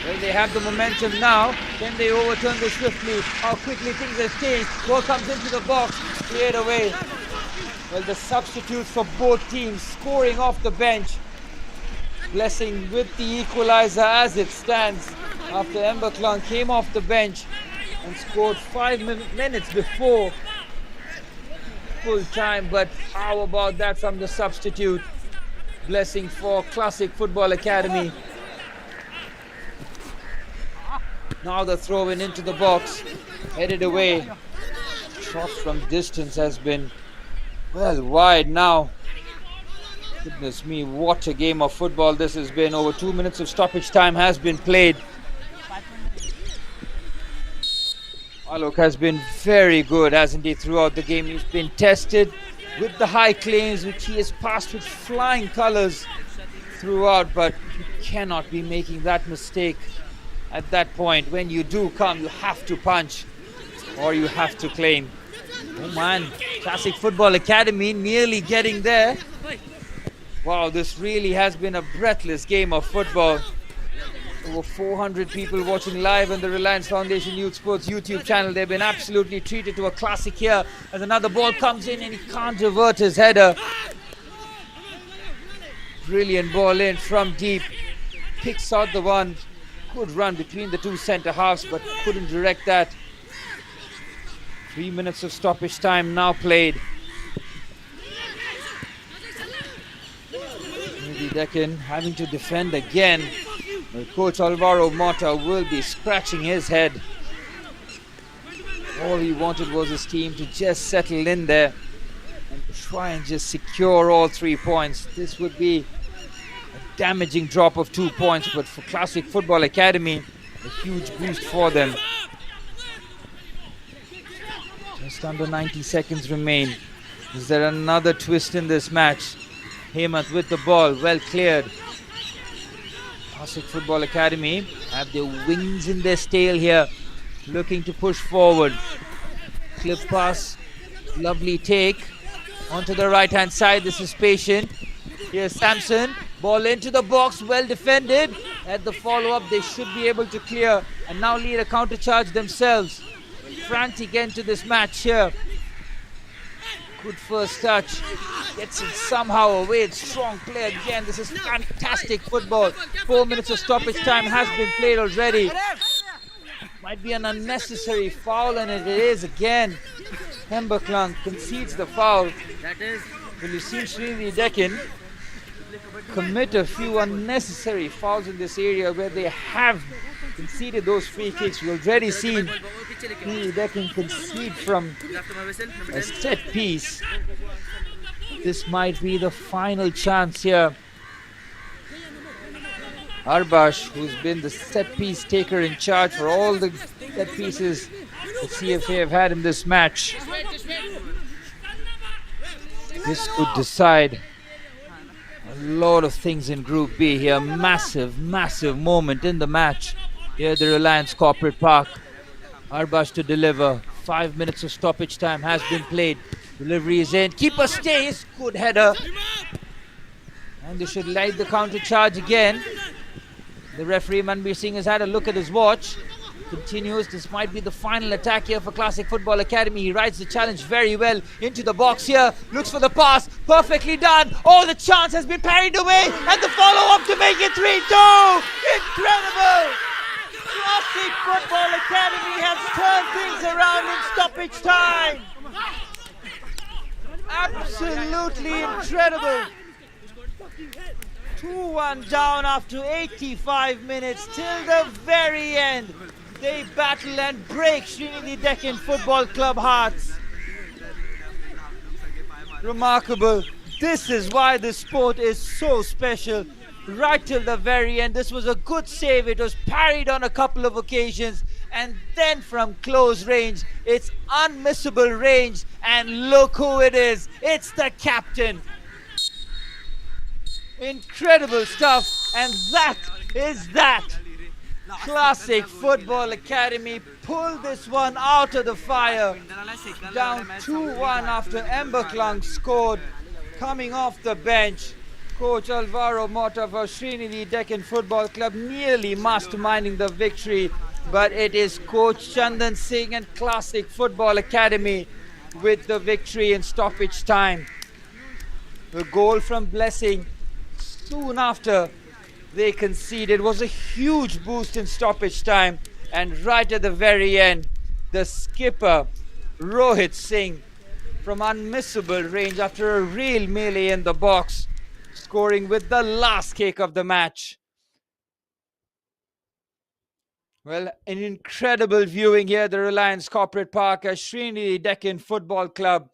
Well, they have the momentum now. Can they overturn this swiftly? How quickly things have changed. Ball comes into the box, cleared away. Well, the substitutes for both teams scoring off the bench. Blessing with the equalizer as it stands after Emberclan came off the bench and scored 5 minutes before full time. But how about that from the substitute? Blessing for Classic Football Academy. Now the throw in into the box, headed away. Shot from distance has been well wide now. Goodness me, what a game of football this has been. Over 2 minutes of stoppage time has been played. Alok has been very good, hasn't he, throughout the game. He's been tested with the high claims, which he has passed with flying colours throughout, but you cannot be making that mistake at that point. When you do come, you have to punch or you have to claim. Oh man, Classic Football Academy nearly getting there. Wow, this really has been a breathless game of football. Over 400 people watching live on the Reliance Foundation Youth Sports YouTube channel. They've been absolutely treated to a classic here as another ball comes in and he can't avert his header. Brilliant ball in from deep. Picks out the one. Good run between the two centre halves, but couldn't direct that. 3 minutes of stoppage time now played. Maybe Deccan having to defend again. Well, Coach Alvaro Mota will be scratching his head. All he wanted was his team to just settle in there and try and just secure all 3 points. This would be a damaging drop of 2 points, but for Classic Football Academy, a huge boost for them. Just under 90 seconds remain. Is there another twist in this match? Hemant with the ball, well cleared. Classic Football Academy have their wings in their tail here, looking to push forward. Clip pass, lovely take onto the right hand side. This is patient. Here's Samson, ball into the box, well defended. At the follow up, they should be able to clear and now lead a counter charge themselves. Frantic end to this match here. Good first touch, gets it somehow away. It's strong play again. This is fantastic football. 4 minutes of stoppage time has been played already. Might be an unnecessary foul, and it is again. Emberclan concedes the foul. Will you see Sreenidi Deccan commit a few unnecessary fouls in this area where they have conceded those free kicks. We've already seen Deccan concede from a set piece. This might be the final chance here. Arbash, who's been the set piece taker in charge for all the set pieces the CFA have had in this match. This could decide a lot of things in Group B here. Massive, massive moment in the match here at the Reliance Corporate Park. Arbash to deliver. 5 minutes of stoppage time has been played. Delivery is in. Keeper stays. Good header. And they should light the counter charge again. The referee, Manbir Singh, has had a look at his watch. Continues. This might be the final attack here for Classic Football Academy. He rides the challenge very well into the box here. Looks for the pass. Perfectly done. Oh, the chance has been parried away. And the follow-up to make it 3-2. Incredible. Classic Football Academy has turned things around in stoppage time. Absolutely incredible. 2-1 down after 85 minutes till the very end. They battle and break Sreenidi Deccan Football Club hearts. Remarkable. This is why this sport is so special. Right till the very end, this was a good save. It was parried on a couple of occasions. And then from close range, it's unmissable range. And look who it is. It's the captain. Incredible stuff. And that is that. Classic Football Academy pulled this one out of the fire. Down 2-1 after Emberklung scored. Coming off the bench, Coach Alvaro Mota for Sreenidi Deccan Football Club nearly masterminding the victory. But it is Coach Chandan Singh and Classic Football Academy with the victory in stoppage time. The goal from Blessing soon after they conceded was a huge boost in stoppage time. And right at the very end, the skipper, Rohit Singh, from unmissable range after a real melee in the box, scoring with the last kick of the match. Well, an incredible viewing here at the Reliance Corporate Park as Sreenidi Deccan Football Club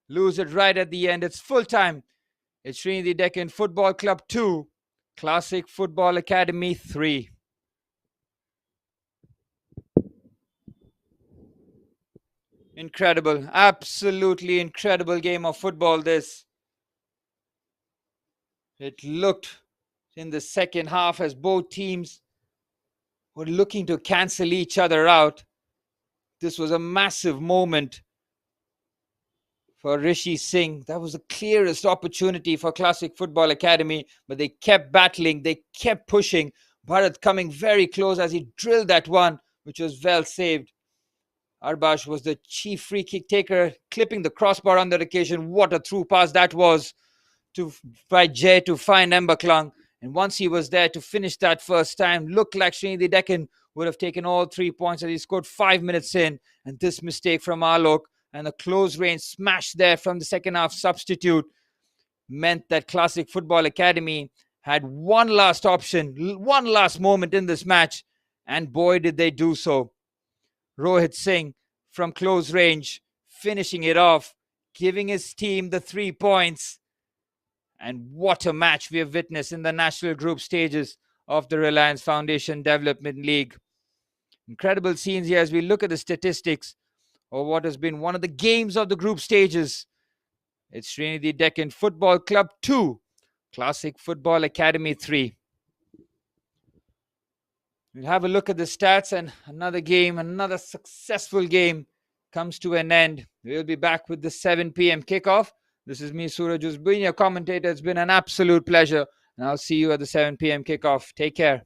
lose it right at the end. It's full time. It's Sreenidi Deccan Football Club 2, Classic Football Academy 3. Incredible, absolutely incredible game of football this. It looked in the second half as both teams were looking to cancel each other out. This was a massive moment for Rishi Singh. That was the clearest opportunity for Classic Football Academy, but they kept battling, they kept pushing. Bharat coming very close as he drilled that one, which was well saved. Arbash was the chief free kick taker, clipping the crossbar on that occasion. What a through pass that was by Jay to find Emberklung. And once he was there to finish that first time, looked like Sreenidi Deccan would have taken all 3 points as he scored 5 minutes in. And this mistake from Alok and a close range smash there from the second half substitute meant that Classic Football Academy had one last option, one last moment in this match. And boy, did they do so. Rohit Singh from close range, finishing it off, giving his team the 3 points. And what a match we have witnessed in the national group stages of the Reliance Foundation Development League. Incredible scenes here as we look at the statistics of what has been one of the games of the group stages. It's Sreenidi Deccan Football Club 2, Classic Football Academy 3. We'll have a look at the stats, and another game, another successful game comes to an end. We'll be back with the 7 p.m. kickoff. This is me, Suraj, who's been your commentator. It's been an absolute pleasure, and I'll see you at the 7 p.m. kickoff. Take care.